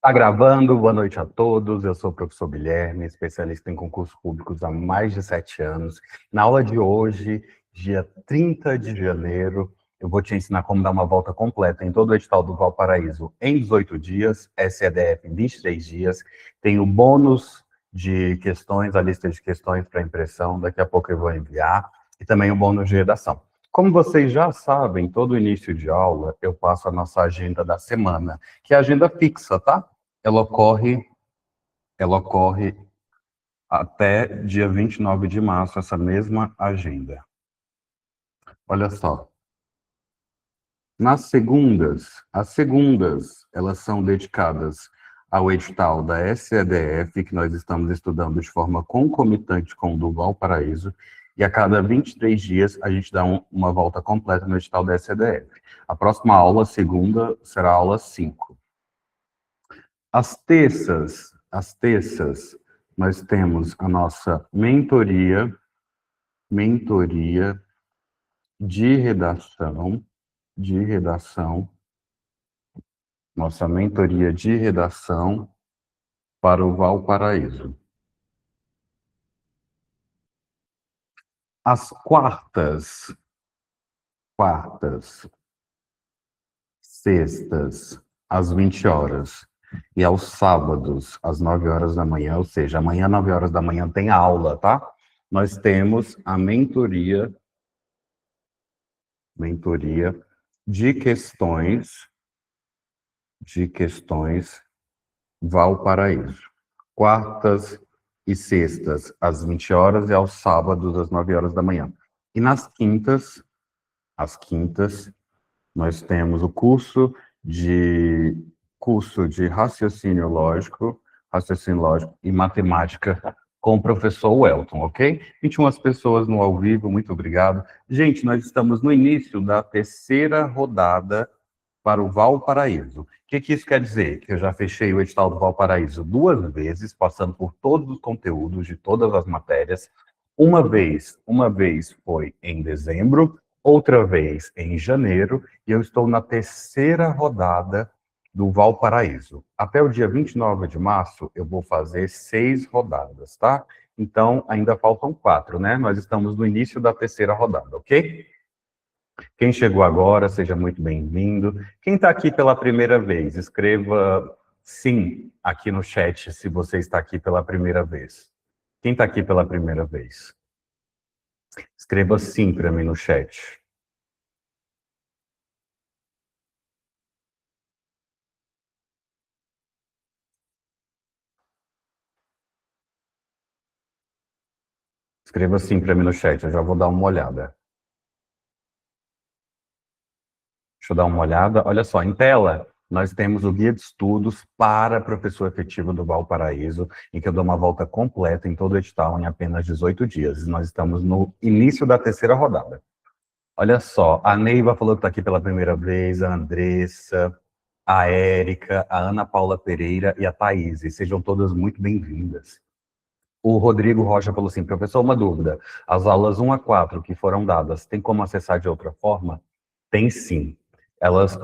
Tá gravando, boa noite a todos. Eu sou o professor Guilherme, especialista em concursos públicos há mais de 7 anos. Na aula de hoje, dia 30 de janeiro, eu vou te ensinar como dar uma volta completa em todo o edital do Valparaíso em 18 dias, SEDF em 23 dias. Tem o bônus de questões, a lista de questões para impressão, daqui a pouco eu vou enviar, e também o bônus de redação. Como vocês já sabem, todo início de aula eu passo a nossa agenda da semana, que é a agenda fixa, tá? Ela ocorre até dia 29 de março, essa mesma agenda. Olha só. As segundas, elas são dedicadas ao edital da SEDF, que nós estamos estudando de forma concomitante com o do Valparaíso, e a cada 23 dias a gente dá uma volta completa no edital da SEDF. A próxima aula, segunda, será a aula 5. As terças, nós temos a nossa mentoria de redação, nossa mentoria de redação para o Valparaíso. As quartas, sextas, às 20 horas, e aos sábados, às 9 horas da manhã, ou seja, amanhã, 9 horas da manhã, tem aula, tá? Nós temos a mentoria de questões Valparaíso. Quartas e sextas, às 20 horas, e aos sábados, às 9 horas da manhã. E às quintas, nós temos o curso de raciocínio lógico e matemática com o professor Welton, ok? 21 pessoas no ao vivo, muito obrigado. Gente, nós estamos no início da terceira rodada para o Valparaíso. O que isso quer dizer? Que eu já fechei o edital do Valparaíso 2 vezes, passando por todos os conteúdos de todas as matérias. Uma vez foi em dezembro, outra vez em janeiro, e eu estou na terceira rodada do Valparaíso. Até o dia 29 de março, eu vou fazer 6 rodadas, tá? Então, ainda faltam 4, né? Nós estamos no início da terceira rodada, ok? Quem chegou agora, seja muito bem-vindo. Quem está aqui pela primeira vez, escreva sim aqui no chat se você está aqui pela primeira vez. Quem está aqui pela primeira vez? Escreva sim para mim no chat. Escreva sim para mim no chat, eu já vou dar uma olhada. Deixa eu dar uma olhada. Olha só, em tela, nós temos o guia de estudos para professor efetivo do Valparaíso, em que eu dou uma volta completa em todo o edital em apenas 18 dias. Nós estamos no início da terceira rodada. Olha só, a Neiva falou que está aqui pela primeira vez, a Andressa, a Érica, a Ana Paula Pereira e a Thaís. Sejam todas muito bem-vindas. O Rodrigo Rocha falou assim, professor, uma dúvida. As aulas 1 a 4 que foram dadas, tem como acessar de outra forma? Tem sim.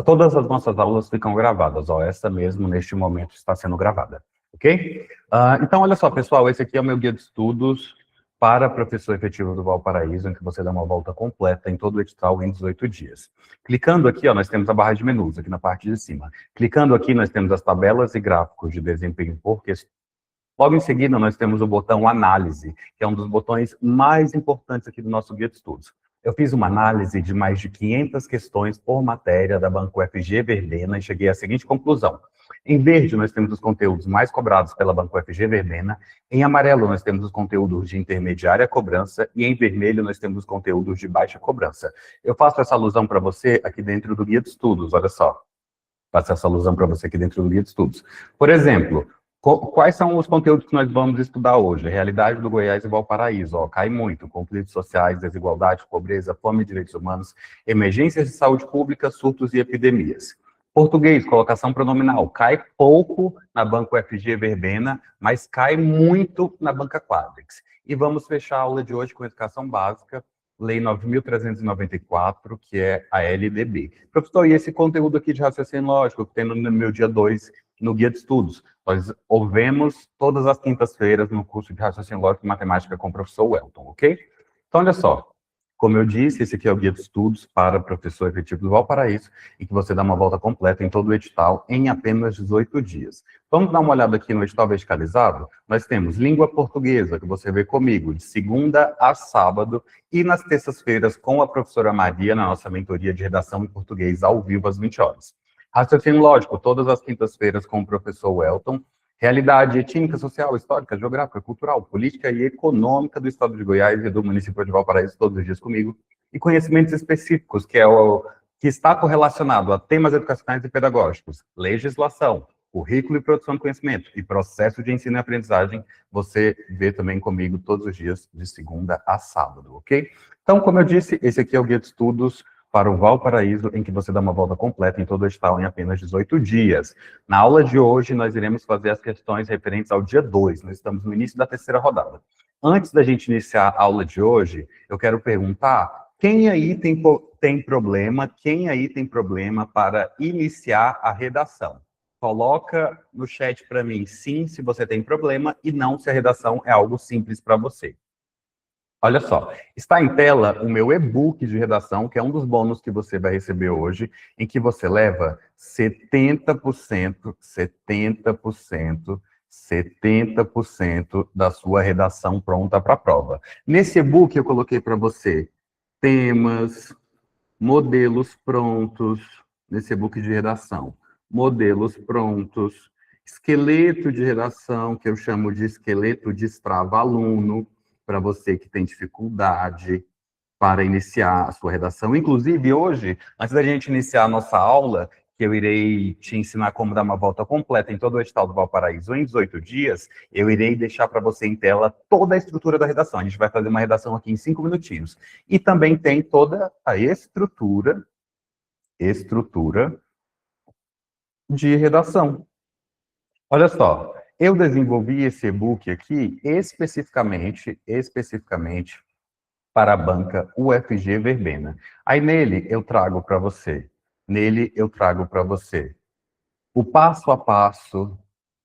Todas as nossas aulas ficam gravadas, ó, essa mesmo, neste momento, está sendo gravada, ok? Então, olha só, pessoal, esse aqui é o meu guia de estudos para professor efetivo do Valparaíso, em que você dá uma volta completa em todo o edital em 18 dias. Clicando aqui, ó, nós temos a barra de menus aqui na parte de cima. Clicando aqui, nós temos as tabelas e gráficos de desempenho por questão. Logo em seguida, nós temos o botão Análise, que é um dos botões mais importantes aqui do nosso guia de estudos. Eu fiz uma análise de mais de 500 questões por matéria da Banco FG Verbena e cheguei à seguinte conclusão. Em verde, nós temos os conteúdos mais cobrados pela Banco FG Verbena. Em amarelo, nós temos os conteúdos de intermediária cobrança. E em vermelho, nós temos os conteúdos de baixa cobrança. Eu faço essa alusão para você aqui dentro do guia de estudos, olha só. Faço essa alusão para você aqui dentro do guia de estudos. Por exemplo, quais são os conteúdos que nós vamos estudar hoje? Realidade do Goiás e Valparaíso, ó, cai muito. Conflitos sociais, desigualdade, pobreza, fome e direitos humanos, emergências de saúde pública, surtos e epidemias. Português, colocação pronominal, cai pouco na Banco FG Verbena, mas cai muito na Banca Quadrix. E vamos fechar a aula de hoje com educação básica, Lei 9.394, que é a LDB. Professor, e esse conteúdo aqui de raciocínio lógico, que tem no meu dia 2, no Guia de Estudos. Nós ouvemos todas as quintas-feiras no curso de Raciocínio Lógico e Matemática com o professor Welton, ok? Então, olha só. Como eu disse, esse aqui é o Guia de Estudos para Professor Efetivo do Valparaíso, e que você dá uma volta completa em todo o edital em apenas 18 dias. Vamos dar uma olhada aqui no edital verticalizado? Nós temos língua portuguesa, que você vê comigo, de segunda a sábado, e nas terças-feiras com a professora Maria, na nossa mentoria de redação em português, ao vivo, às 20 horas. Raciocínio lógico, todas as quintas-feiras com o professor Welton. Realidade étnica, social, histórica, geográfica, cultural, política e econômica do estado de Goiás e do município de Valparaíso, todos os dias comigo. E conhecimentos específicos, que é o que está correlacionado a temas educacionais e pedagógicos, legislação, currículo e produção de conhecimento e processo de ensino e aprendizagem, você vê também comigo todos os dias, de segunda a sábado, ok? Então, como eu disse, esse aqui é o Guia de Estudos para o Valparaíso, em que você dá uma volta completa em todo o edital em apenas 18 dias. Na aula de hoje, nós iremos fazer as questões referentes ao dia 2, nós estamos no início da terceira rodada. Antes da gente iniciar a aula de hoje, eu quero perguntar, quem aí tem problema para iniciar a redação? Coloca no chat para mim sim, se você tem problema, e não se a redação é algo simples para você. Olha só, está em tela o meu e-book de redação, que é um dos bônus que você vai receber hoje, em que você leva 70% da sua redação pronta para a prova. Nesse e-book eu coloquei para você temas, modelos prontos, nesse e-book de redação, modelos prontos, esqueleto de redação, que eu chamo de esqueleto destrava-aluno, para você que tem dificuldade para iniciar a sua redação. Inclusive, hoje, antes da gente iniciar a nossa aula, que eu irei te ensinar como dar uma volta completa em todo o edital do Valparaíso em 18 dias, eu irei deixar para você em tela toda a estrutura da redação. A gente vai fazer uma redação aqui em 5 minutinhos. E também tem toda a estrutura de redação. Olha só, eu desenvolvi esse e-book aqui especificamente para a banca UFG Verbena. Aí nele eu trago para você o passo a passo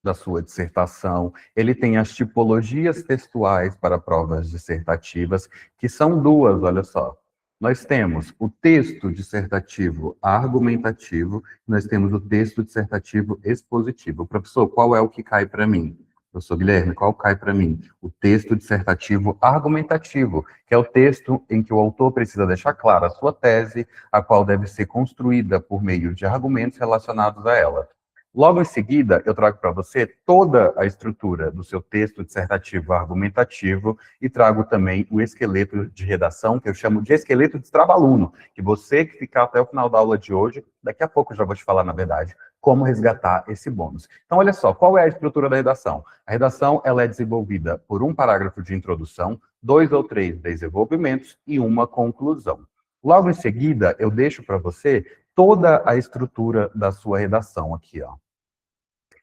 da sua dissertação. Ele tem as tipologias textuais para provas dissertativas, que são duas, olha só. Nós temos o texto dissertativo argumentativo, nós temos o texto dissertativo expositivo. Professor, qual é o que cai para mim? Professor Guilherme, qual cai para mim? O texto dissertativo argumentativo, que é o texto em que o autor precisa deixar clara a sua tese, a qual deve ser construída por meio de argumentos relacionados a ela. Logo em seguida, eu trago para você toda a estrutura do seu texto dissertativo argumentativo e trago também o esqueleto de redação, que eu chamo de esqueleto de destrava-aluno, que você que ficar até o final da aula de hoje, daqui a pouco eu já vou te falar, na verdade, como resgatar esse bônus. Então, olha só, qual é a estrutura da redação? A redação ela é desenvolvida por um parágrafo de introdução, 2 ou 3 desenvolvimentos e uma conclusão. Logo em seguida, eu deixo para você toda a estrutura da sua redação aqui, ó.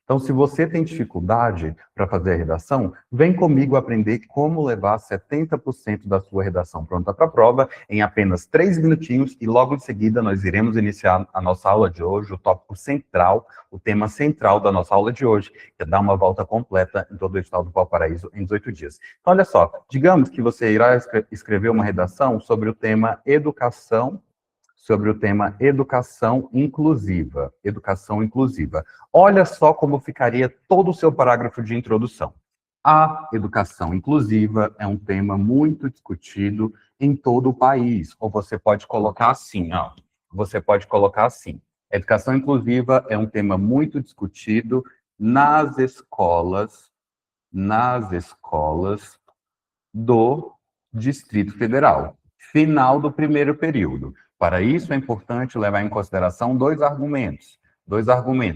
Então, se você tem dificuldade para fazer a redação, vem comigo aprender como levar 70% da sua redação pronta para a prova em apenas 3 minutinhos e logo em seguida nós iremos iniciar a nossa aula de hoje, o tópico central, o tema central da nossa aula de hoje, que é dar uma volta completa em todo o estado do Valparaíso em 18 dias. Então, olha só, digamos que você irá escrever uma redação sobre o tema educação inclusiva. Educação inclusiva. Olha só como ficaria todo o seu parágrafo de introdução. A educação inclusiva é um tema muito discutido em todo o país. Ou você pode colocar assim, ó. Você pode colocar assim. A educação inclusiva é um tema muito discutido nas escolas do Distrito Federal. Final do primeiro período. Para isso, é importante levar em consideração dois argumentos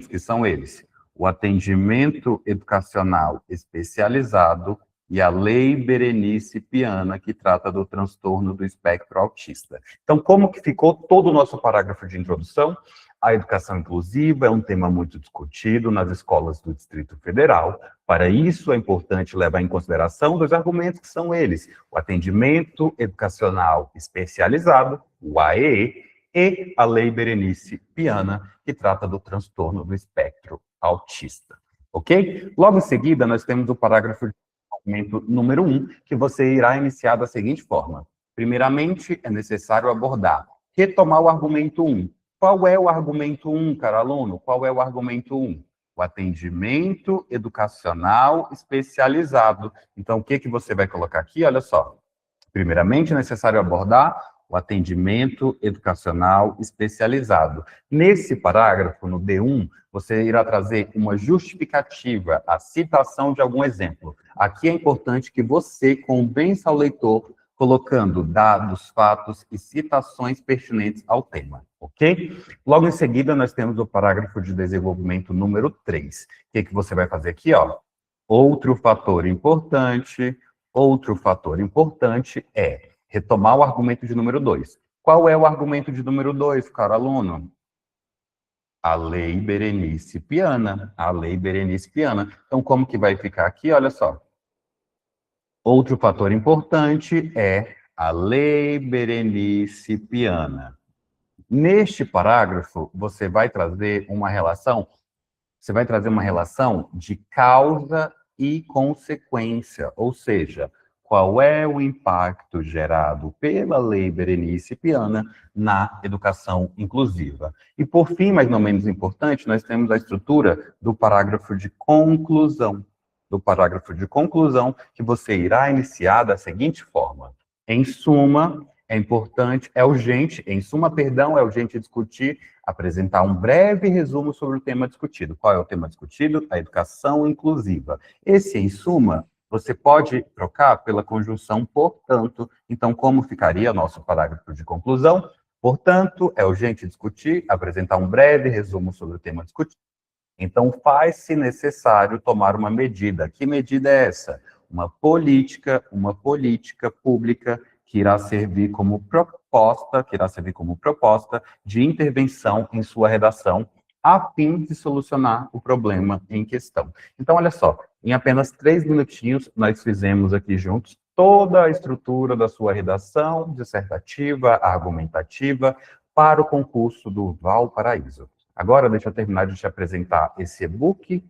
que são eles: o atendimento educacional especializado e a Lei Berenice Piana, que trata do transtorno do espectro autista. Então, como que ficou todo o nosso parágrafo de introdução? A educação inclusiva é um tema muito discutido nas escolas do Distrito Federal. Para isso, é importante levar em consideração dois argumentos que são eles: o atendimento educacional especializado, o AEE, e a Lei Berenice Piana, que trata do transtorno do espectro autista, ok? Logo em seguida, nós temos o parágrafo de argumento número 1, que você irá iniciar da seguinte forma. Primeiramente, é necessário abordar, retomar o argumento 1. Qual é o argumento 1, caro aluno? Qual é o argumento 1? O atendimento educacional especializado. Então, o que você vai colocar aqui? Olha só. Primeiramente, é necessário abordar o atendimento educacional especializado. Nesse parágrafo, no D1, você irá trazer uma justificativa, a citação de algum exemplo. Aqui é importante que você convença o leitor colocando dados, fatos e citações pertinentes ao tema, ok? Logo em seguida, nós temos o parágrafo de desenvolvimento número 3. O que você vai fazer aqui, ó? Outro fator importante é retomar o argumento de número 2. Qual é o argumento de número 2, caro aluno? A Lei Berenice Piana. A Lei Berenice Piana. Então, como que vai ficar aqui? Olha só. Outro fator importante é a Lei Berenice Piana. Neste parágrafo, você vai trazer uma relação de causa e consequência, ou seja, qual é o impacto gerado pela Lei Berenice Piana na educação inclusiva. E, por fim, mas não menos importante, nós temos a estrutura do parágrafo de conclusão. Que você irá iniciar da seguinte forma. Em suma, é urgente discutir, apresentar um breve resumo sobre o tema discutido. Qual é o tema discutido? A educação inclusiva. Esse, em suma, você pode trocar pela conjunção portanto. Então, como ficaria nosso parágrafo de conclusão? Portanto, é urgente discutir, apresentar um breve resumo sobre o tema discutido. Então, faz-se necessário tomar uma medida. Que medida é essa? Uma política pública que irá servir como proposta de intervenção em sua redação, a fim de solucionar o problema em questão. Então, olha só, em apenas 3 minutinhos, nós fizemos aqui juntos toda a estrutura da sua redação dissertativa, argumentativa, para o concurso do Valparaíso. Agora, deixa eu terminar de te apresentar esse e-book,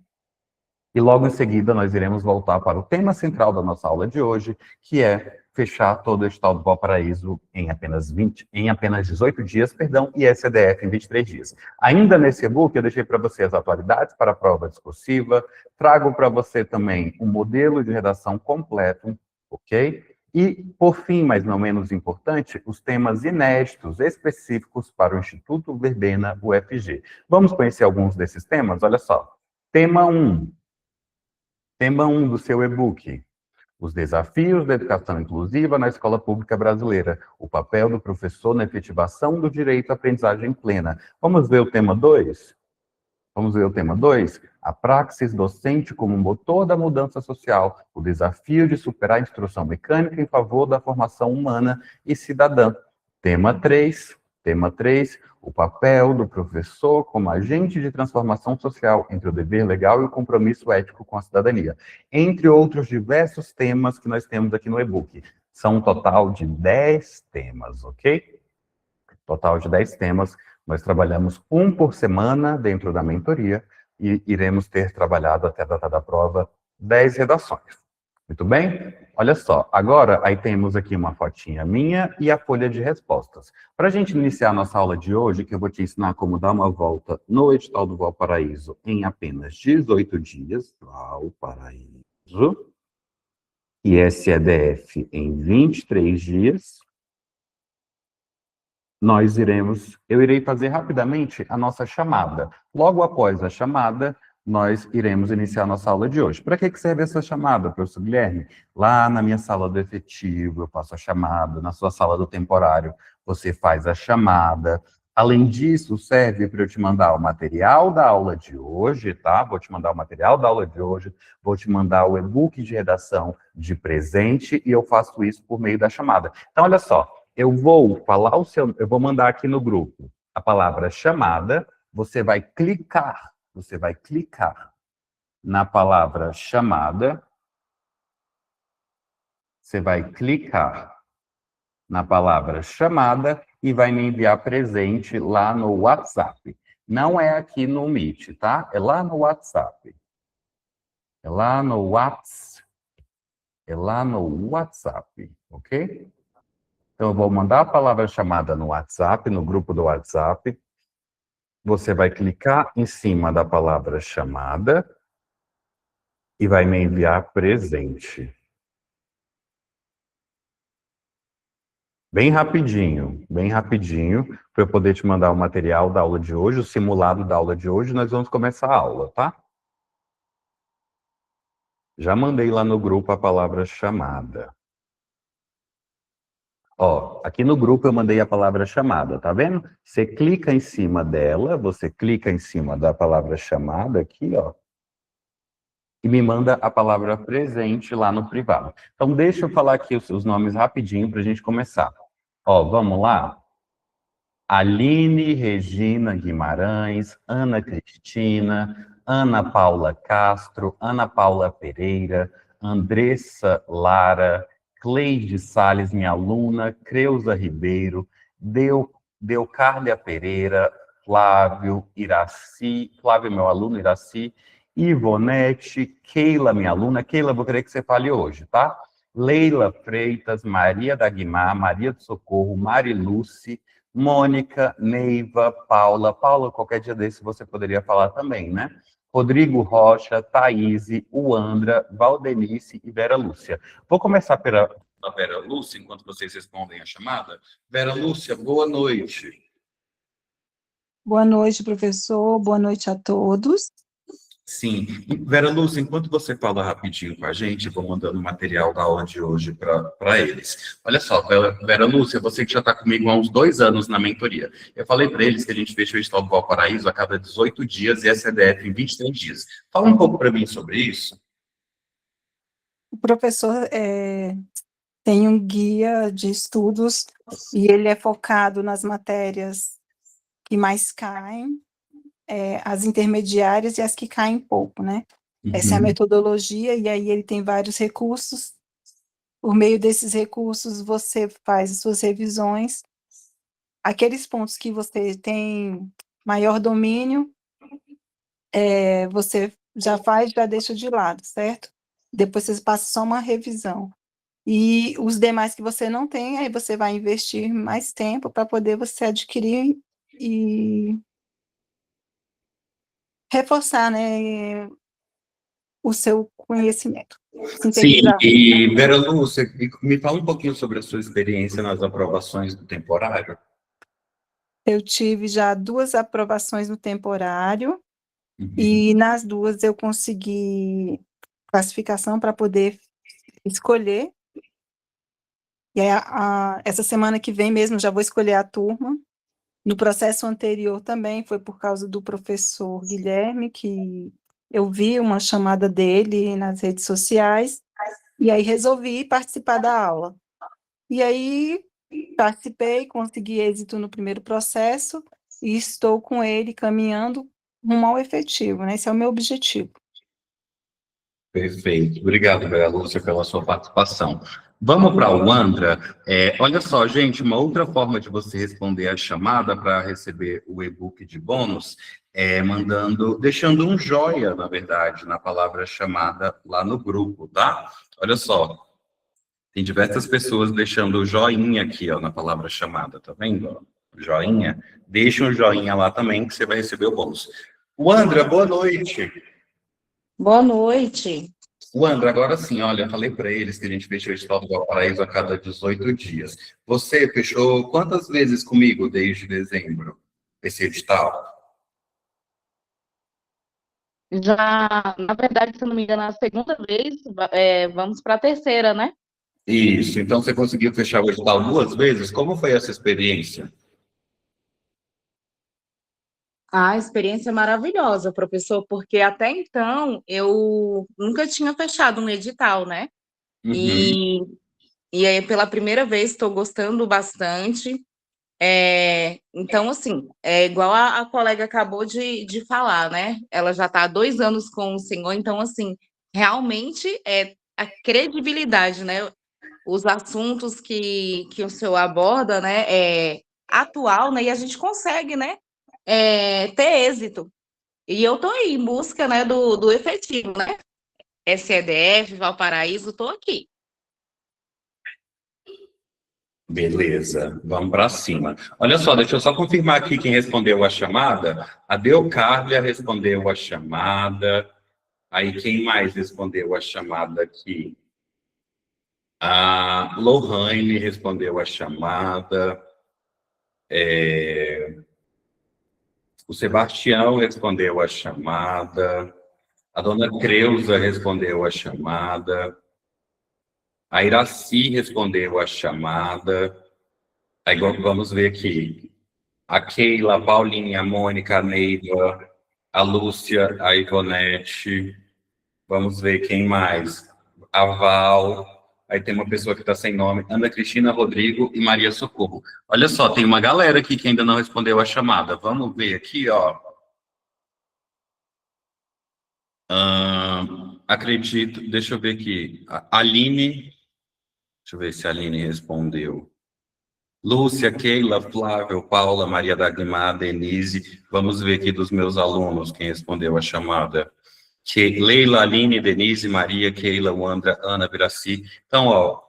e logo em seguida nós iremos voltar para o tema central da nossa aula de hoje, que é fechar todo o edital do Valparaíso em apenas 18 dias, e SDF em 23 dias. Ainda nesse e-book, eu deixei para você as atualidades para a prova discursiva, trago para você também um modelo de redação completo, ok? E, por fim, mas não menos importante, os temas inéditos específicos para o Instituto Verbena UFG. Vamos conhecer alguns desses temas? Olha só. Tema 1 do seu e-book. Os desafios da educação inclusiva na escola pública brasileira. O papel do professor na efetivação do direito à aprendizagem plena. Vamos ver o tema 2? A praxis docente como motor da mudança social. O desafio de superar a instrução mecânica em favor da formação humana e cidadã. Tema 3. O papel do professor como agente de transformação social entre o dever legal e o compromisso ético com a cidadania. Entre outros diversos temas que nós temos aqui no e-book. São um total de 10 temas, ok? Total de 10 temas. Nós trabalhamos um por semana dentro da mentoria e iremos ter trabalhado até a data da prova 10 redações. Muito bem? Olha só, agora aí temos aqui uma fotinha minha e a folha de respostas. Para a gente iniciar a nossa aula de hoje, que eu vou te ensinar como dar uma volta no edital do Valparaíso em apenas 18 dias, Valparaíso, e SEDF em 23 dias, eu irei fazer rapidamente a nossa chamada. Logo após a chamada, nós iremos iniciar a nossa aula de hoje. Para que serve essa chamada, professor Guilherme? Lá na minha sala do efetivo, eu faço a chamada. Na sua sala do temporário, você faz a chamada. Além disso, serve para eu te mandar o material da aula de hoje, tá? Vou te mandar o material da aula de hoje, vou te mandar o e-book de redação de presente, e eu faço isso por meio da chamada. Então, olha só. Eu vou mandar aqui no grupo a palavra chamada, você vai clicar na palavra chamada, e vai me enviar presente lá no WhatsApp. Não é aqui no Meet, tá? É lá no WhatsApp. É lá no WhatsApp. É lá no WhatsApp, ok? Então, eu vou mandar a palavra chamada no WhatsApp, no grupo do WhatsApp. Você vai clicar em cima da palavra chamada e vai me enviar presente. Bem rapidinho, para eu poder te mandar o material da aula de hoje, o simulado da aula de hoje, nós vamos começar a aula, tá? Já mandei lá no grupo a palavra chamada. Ó, aqui no grupo eu mandei a palavra chamada, tá vendo? Você clica em cima dela, você clica em cima da palavra chamada aqui, ó, e me manda a palavra presente lá no privado. Então, deixa eu falar aqui os nomes rapidinho para a gente começar. Ó, vamos lá? Aline Regina Guimarães, Ana Cristina, Ana Paula Castro, Ana Paula Pereira, Andressa Lara, Cleide Salles, minha aluna, Creuza Ribeiro, Deucárlia Pereira, Flávio Iraci, Flávio, meu aluno, Iraci, Ivonete, Keila, minha aluna. Keila, vou querer que você fale hoje, tá? Leila Freitas, Maria da Guimar, Maria do Socorro, Mariluce, Mônica, Neiva, Paula. Paula, qualquer dia desse você poderia falar também, né? Rodrigo Rocha, Thaís, Uandra, Valdenice e Vera Lúcia. Vou começar pela Vera Lúcia, enquanto vocês respondem a chamada. Vera Lúcia, boa noite. Boa noite, professor. Boa noite a todos. Sim. Vera Lúcia, enquanto você fala rapidinho com a gente, eu vou mandando o material da aula de hoje para eles. Olha só, Vera Lúcia, você que já está comigo há uns 2 anos na mentoria. Eu falei para eles que a gente fecha o Estado do Valparaíso a cada 18 dias e a CDF em 23 dias. Fala um pouco para mim sobre isso. O professor tem um guia de estudos e ele é focado nas matérias que mais caem, as intermediárias e as que caem pouco, né? Essa é a metodologia, e aí ele tem vários recursos. Por meio desses recursos, você faz as suas revisões. Aqueles pontos que você tem maior domínio, você já faz, já deixa de lado, certo? Depois você passa só uma revisão. E os demais que você não tem, aí você vai investir mais tempo para poder você adquirir e reforçar, né, o seu conhecimento, Sim, sintetizar. e Vera Lúcia, me fala um pouquinho sobre a sua experiência nas aprovações do temporário. Eu tive já 2 aprovações no temporário, Uhum. e nas 2 eu consegui classificação para poder escolher. E aí, essa semana que vem mesmo já vou escolher a turma. No processo anterior também foi por causa do professor Guilherme, que eu vi uma chamada dele nas redes sociais, e aí resolvi participar da aula. E aí participei, consegui êxito no primeiro processo, e estou com ele caminhando rumo ao efetivo, né? Esse é o meu objetivo. Perfeito. Obrigado, Vera Lúcia, pela sua participação. Vamos para o Andra. Olha só, gente, uma outra forma de você responder a chamada para receber o e-book de bônus é deixando um joia, na verdade, na palavra chamada lá no grupo, tá? Olha só, tem diversas pessoas deixando o joinha aqui, ó, na palavra chamada, tá vendo? Joinha. Deixa um joinha lá também que você vai receber o bônus. O Andra, boa noite. Boa noite. André, agora sim, olha, eu falei para eles que a gente fechou o Estado do Valparaíso a cada 18 dias. Você fechou quantas vezes comigo desde dezembro esse edital? Já, na verdade, se não me engano, é a segunda vez, vamos para a terceira, né? Isso, então você conseguiu fechar o edital 2 vezes? Como foi essa experiência? A experiência é maravilhosa, professor, porque até então eu nunca tinha fechado um edital, né? Uhum. E aí, pela primeira vez, estou gostando bastante. Então, assim, é igual a colega acabou de falar, né? Ela já está há 2 anos com o senhor, então, assim, realmente é a credibilidade, né? Os assuntos que o senhor aborda, né? É atual, né? E a gente consegue, né? ter êxito. E eu estou aí em busca, né, do efetivo, né? SEDF, Valparaíso, estou aqui. Beleza, vamos para cima. Olha só, deixa eu só confirmar aqui quem respondeu a chamada. A Deucárlia respondeu a chamada. Aí, quem mais respondeu a chamada aqui? A Lohane respondeu a chamada. O Sebastião respondeu a chamada. A dona Creuza respondeu a chamada. A Iraci respondeu a chamada. Aí vamos ver aqui. A Keila, a Paulinha, a Mônica, a Neiva, a Lúcia, a Ivonete. Vamos ver quem mais. A Val. Aí tem uma pessoa que está sem nome. Ana Cristina, Rodrigo e Maria Socorro. Olha só, tem uma galera aqui que ainda não respondeu a chamada. Vamos ver aqui, ó. Acredito, deixa eu ver aqui. A Aline, deixa eu ver se a Aline respondeu. Lúcia, Keila, Flávio, Paula, Maria da Guimar, Denise. Vamos ver aqui dos meus alunos quem respondeu a chamada. Leila, Aline, Denise, Maria, Keila, Wandra, Ana, Viraci. Então, ó,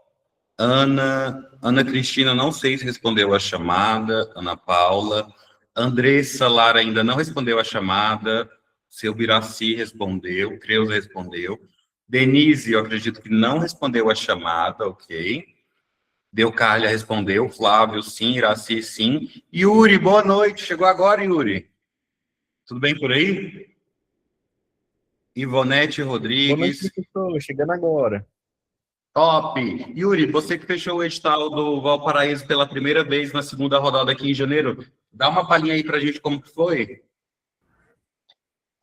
Ana Cristina, não sei se respondeu a chamada. Ana Paula. Andressa, Lara ainda não respondeu a chamada. Seu Viraci respondeu. Creuza respondeu. Denise, eu acredito que não respondeu a chamada, ok. Deucárlia respondeu. Flávio, sim. Iraci, sim. Yuri, boa noite. Chegou agora, Yuri. Tudo bem por aí? Ivonete Rodrigues. Boa noite, professor. Chegando agora. Top! Yuri, você que fechou o edital do Valparaíso pela primeira vez na segunda rodada aqui em janeiro, dá uma palhinha aí pra gente como que foi.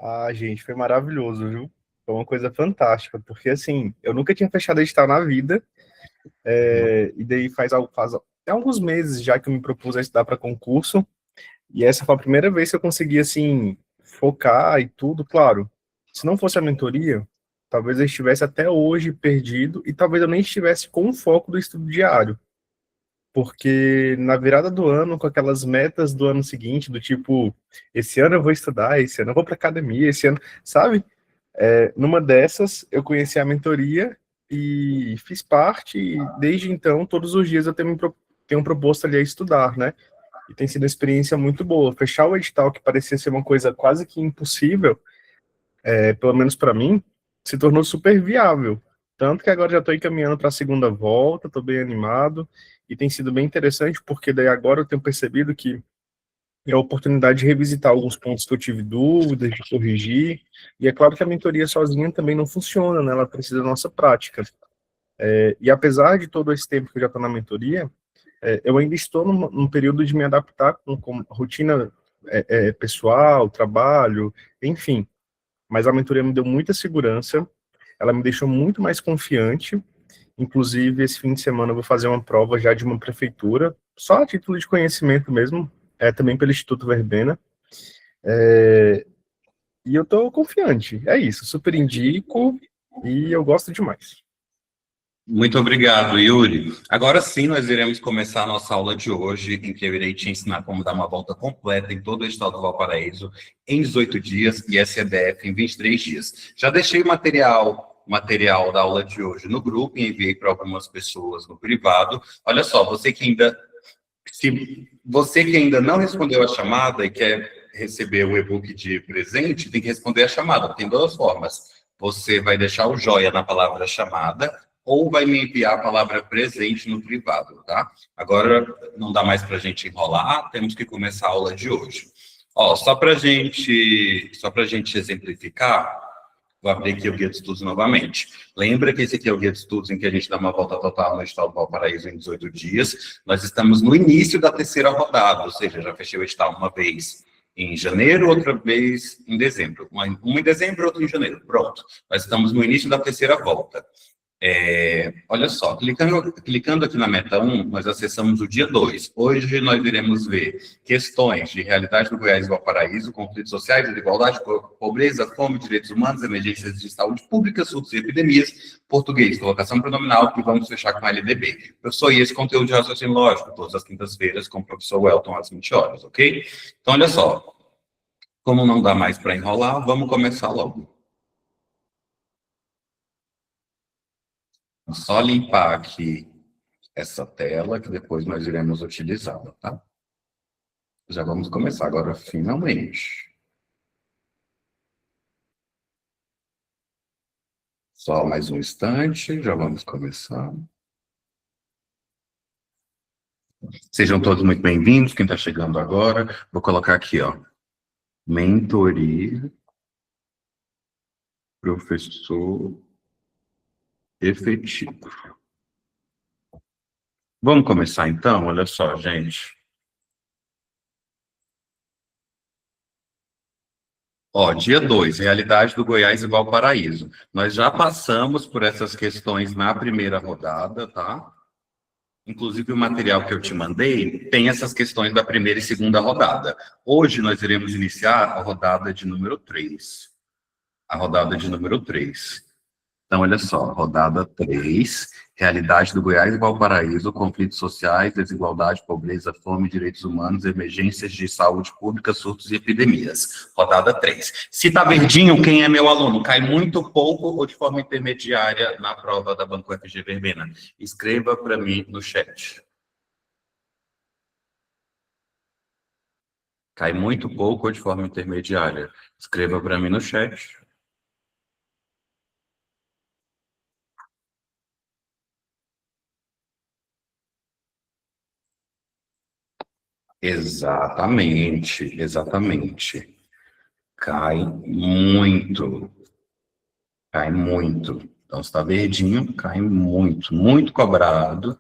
Ah, gente, foi maravilhoso, viu? Foi uma coisa fantástica, porque, assim, eu nunca tinha fechado edital na vida, e daí faz até alguns meses já que eu me propus a estudar para concurso, e essa foi a primeira vez que eu consegui, assim, focar e tudo, claro. Se não fosse a mentoria, talvez eu estivesse até hoje perdido, e talvez eu nem estivesse com o foco do estudo diário. Porque na virada do ano, com aquelas metas do ano seguinte, do tipo, esse ano eu vou estudar, esse ano eu vou para academia, esse ano, sabe? Numa dessas, eu conheci a mentoria e fiz parte, e desde então, todos os dias eu tenho proposto ali a estudar, né? E tem sido uma experiência muito boa. Fechar o edital, que parecia ser uma coisa quase que impossível, pelo menos para mim, se tornou super viável. Tanto que agora já estou encaminhando para a segunda volta, estou bem animado, e tem sido bem interessante, porque daí agora eu tenho percebido que é a oportunidade de revisitar alguns pontos que eu tive dúvidas, de corrigir, e é claro que a mentoria sozinha também não funciona, né? Ela precisa da nossa prática. E apesar de todo esse tempo que eu já estou na mentoria, eu ainda estou num período de me adaptar com rotina pessoal, trabalho, enfim. Mas a mentoria me deu muita segurança, ela me deixou muito mais confiante. Inclusive, esse fim de semana eu vou fazer uma prova já de uma prefeitura, só a título de conhecimento mesmo, também pelo Instituto Verbena. E eu tô confiante, é isso, super indico e eu gosto demais. Muito obrigado, Yuri. Agora sim, nós iremos começar a nossa aula de hoje, em que eu irei te ensinar como dar uma volta completa em todo o estado do Valparaíso em 18 dias e SEDF em 23 dias. Já deixei o material da aula de hoje no grupo e enviei para algumas pessoas no privado. Olha só, você que ainda não respondeu a chamada e quer receber o e-book de presente, tem que responder a chamada. Tem duas formas. Você vai deixar o joia na palavra chamada ou vai me enviar a palavra presente no privado, tá? Agora não dá mais para a gente enrolar, temos que começar a aula de hoje. Ó, só para gente exemplificar, vou abrir aqui o Guia de Estudos novamente. Lembra que esse aqui é o Guia de Estudos em que a gente dá uma volta total no estado do Valparaíso em 18 dias. Nós estamos no início da terceira rodada, ou seja, já fechei o estado uma vez em janeiro, outra vez em dezembro. Uma em dezembro, outra em janeiro. Pronto. Nós estamos no início da terceira volta. Olha só, clicando aqui na meta 1, nós acessamos o dia 2. Hoje nós iremos ver questões de realidade do Goiás e Valparaíso, conflitos sociais, desigualdade, pobreza, fome, direitos humanos, emergências de saúde pública, surtos e epidemias, português, colocação pronominal, e vamos fechar com a LDB. Professor, e esse conteúdo de raciocínio lógico, todas as quintas-feiras, com o professor Welton às 20 horas, ok? Então, olha só, Como não dá mais para enrolar, vamos começar logo. Só limpar aqui essa tela, que depois nós iremos utilizá-la, tá? Já vamos começar agora, finalmente. Só mais um instante, já vamos começar. Sejam todos muito bem-vindos, quem está chegando agora. Vou colocar aqui, ó, mentoria, professor efetivo. Vamos começar então? Olha só, gente. Ó, dia 2, realidade do Goiás e Valparaíso. Nós já passamos por essas questões na primeira rodada, tá? Inclusive, o material que eu te mandei tem essas questões da primeira e segunda rodada. Hoje, nós iremos iniciar a rodada de número 3. A rodada de número 3. Então, olha só, rodada 3, realidade do Goiás e Valparaíso, conflitos sociais, desigualdade, pobreza, fome, direitos humanos, emergências de saúde pública, surtos e epidemias. Rodada 3. Se tá verdinho, quem é meu aluno? Cai muito pouco ou de forma intermediária na prova da Banco FG Verbena? Escreva para mim no chat. Cai muito pouco ou de forma intermediária? Escreva para mim no chat. Exatamente, exatamente. Cai muito. Cai muito. Então, se está verdinho, cai muito. Muito cobrado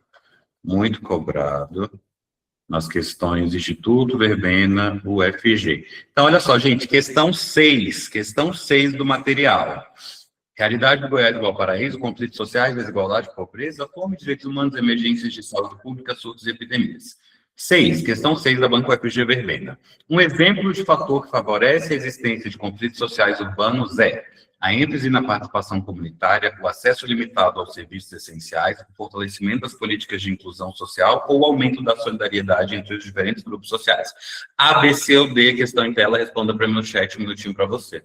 nas questões Instituto Verbena, UFG. Então, olha só, gente, questão 6 do material. Realidade do Goiás e Valparaíso, conflitos sociais, desigualdade, pobreza, fome, direitos humanos, emergências de saúde pública, surtos e epidemias. 6, questão 6 da Banco FG Verbena. Um exemplo de fator que favorece a existência de conflitos sociais urbanos é a ênfase na participação comunitária, o acesso limitado aos serviços essenciais, o fortalecimento das políticas de inclusão social ou o aumento da solidariedade entre os diferentes grupos sociais. A, B, C ou D, questão em tela, responda para mim no chat, um minutinho para você.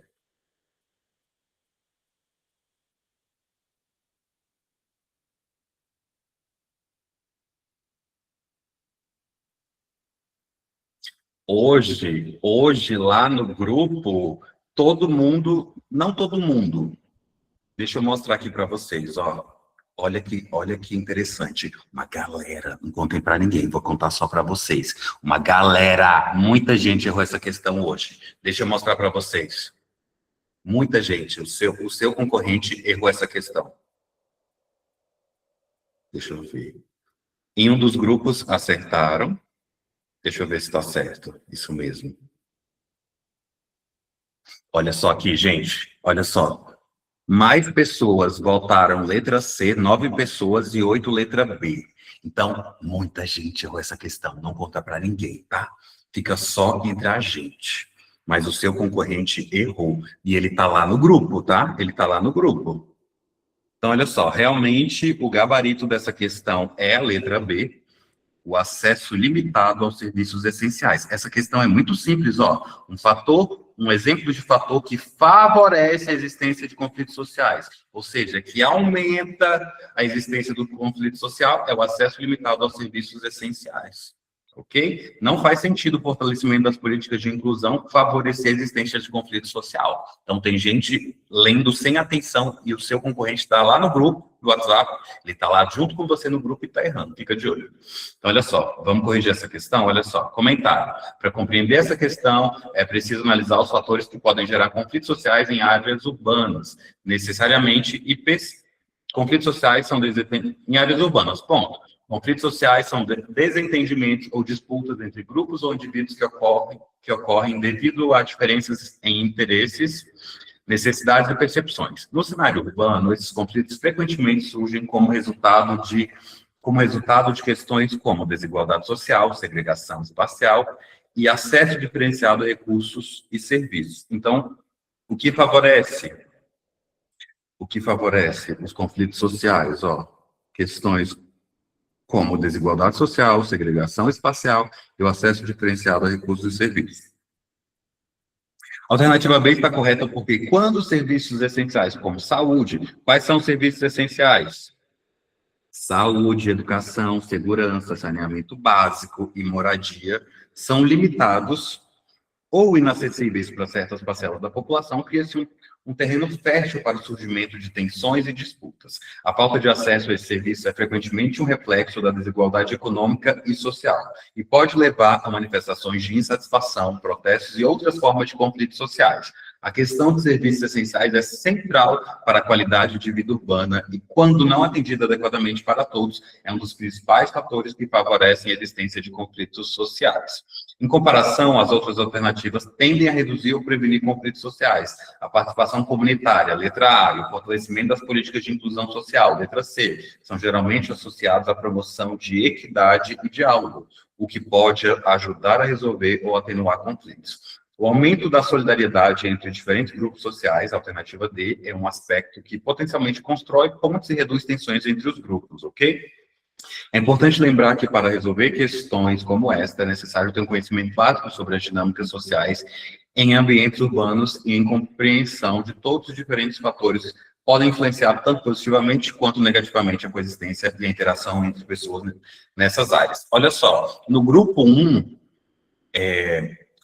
Hoje, lá no grupo, todo mundo, não todo mundo, deixa eu mostrar aqui para vocês, ó. Olha que interessante. Uma galera, não contei para ninguém, vou contar só para vocês. Uma galera, muita gente errou essa questão hoje. Deixa eu mostrar para vocês. Muita gente, o seu concorrente errou essa questão. Deixa eu ver. Em um dos grupos acertaram. Deixa eu ver se está certo. Isso mesmo. Olha só aqui, gente. Olha só. Mais pessoas votaram letra C, 9 pessoas e 8 letra B. Então, muita gente errou essa questão. Não conta para ninguém, tá? Fica só entre a gente. Mas o seu concorrente errou. E ele está lá no grupo, tá? Ele está lá no grupo. Então, olha só. Realmente, o gabarito dessa questão é a letra B. O acesso limitado aos serviços essenciais. Essa questão é muito simples, ó. Um exemplo de fator que favorece a existência de conflitos sociais, ou seja, que aumenta a existência do conflito social, é o acesso limitado aos serviços essenciais. Ok? Não faz sentido o fortalecimento das políticas de inclusão favorecer a existência de conflito social. Então, tem gente lendo sem atenção e o seu concorrente está lá no grupo do WhatsApp, ele está lá junto com você no grupo e está errando. Fica de olho. Então, olha só, vamos corrigir essa questão? Olha só, comentário. Para compreender essa questão, é preciso analisar os fatores que podem gerar conflitos sociais em áreas urbanas. Necessariamente, conflitos sociais são em áreas urbanas, ponto. Conflitos sociais são desentendimentos ou disputas entre grupos ou indivíduos que ocorrem devido a diferenças em interesses, necessidades e percepções. No cenário urbano, esses conflitos frequentemente surgem como resultado de questões como desigualdade social, segregação espacial e acesso diferenciado a recursos e serviços. Então, o que favorece os conflitos sociais? Ó, questões como desigualdade social, segregação espacial e o acesso diferenciado a recursos e serviços. A alternativa B está correta porque quando os serviços essenciais, como saúde, quais são os serviços essenciais? Saúde, educação, segurança, saneamento básico e moradia são limitados ou inacessíveis para certas parcelas da população, cria-se um terreno fértil para o surgimento de tensões e disputas. A falta de acesso a esse serviço é frequentemente um reflexo da desigualdade econômica e social, e pode levar a manifestações de insatisfação, protestos e outras formas de conflitos sociais. A questão dos serviços essenciais é central para a qualidade de vida urbana e, quando não atendida adequadamente para todos, é um dos principais fatores que favorecem a existência de conflitos sociais. Em comparação, as outras alternativas tendem a reduzir ou prevenir conflitos sociais. A participação comunitária, letra A, e o fortalecimento das políticas de inclusão social, letra C, são geralmente associados à promoção de equidade e diálogo, o que pode ajudar a resolver ou atenuar conflitos. O aumento da solidariedade entre diferentes grupos sociais, a alternativa D, é um aspecto que potencialmente constrói pontes e reduz tensões entre os grupos, ok? É importante lembrar que para resolver questões como esta, é necessário ter um conhecimento básico sobre as dinâmicas sociais em ambientes urbanos e em compreensão de todos os diferentes fatores que podem influenciar tanto positivamente quanto negativamente a coexistência e a interação entre pessoas nessas áreas. Olha só, no grupo 1,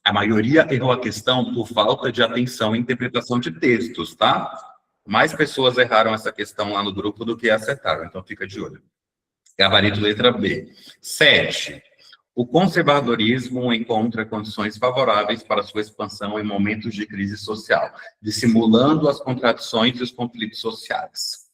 a maioria errou a questão por falta de atenção e interpretação de textos, tá? Mais pessoas erraram essa questão lá no grupo do que acertaram, então fica de olho. Gabarito letra B. 7. O conservadorismo encontra condições favoráveis para sua expansão em momentos de crise social, dissimulando as contradições e os conflitos sociais.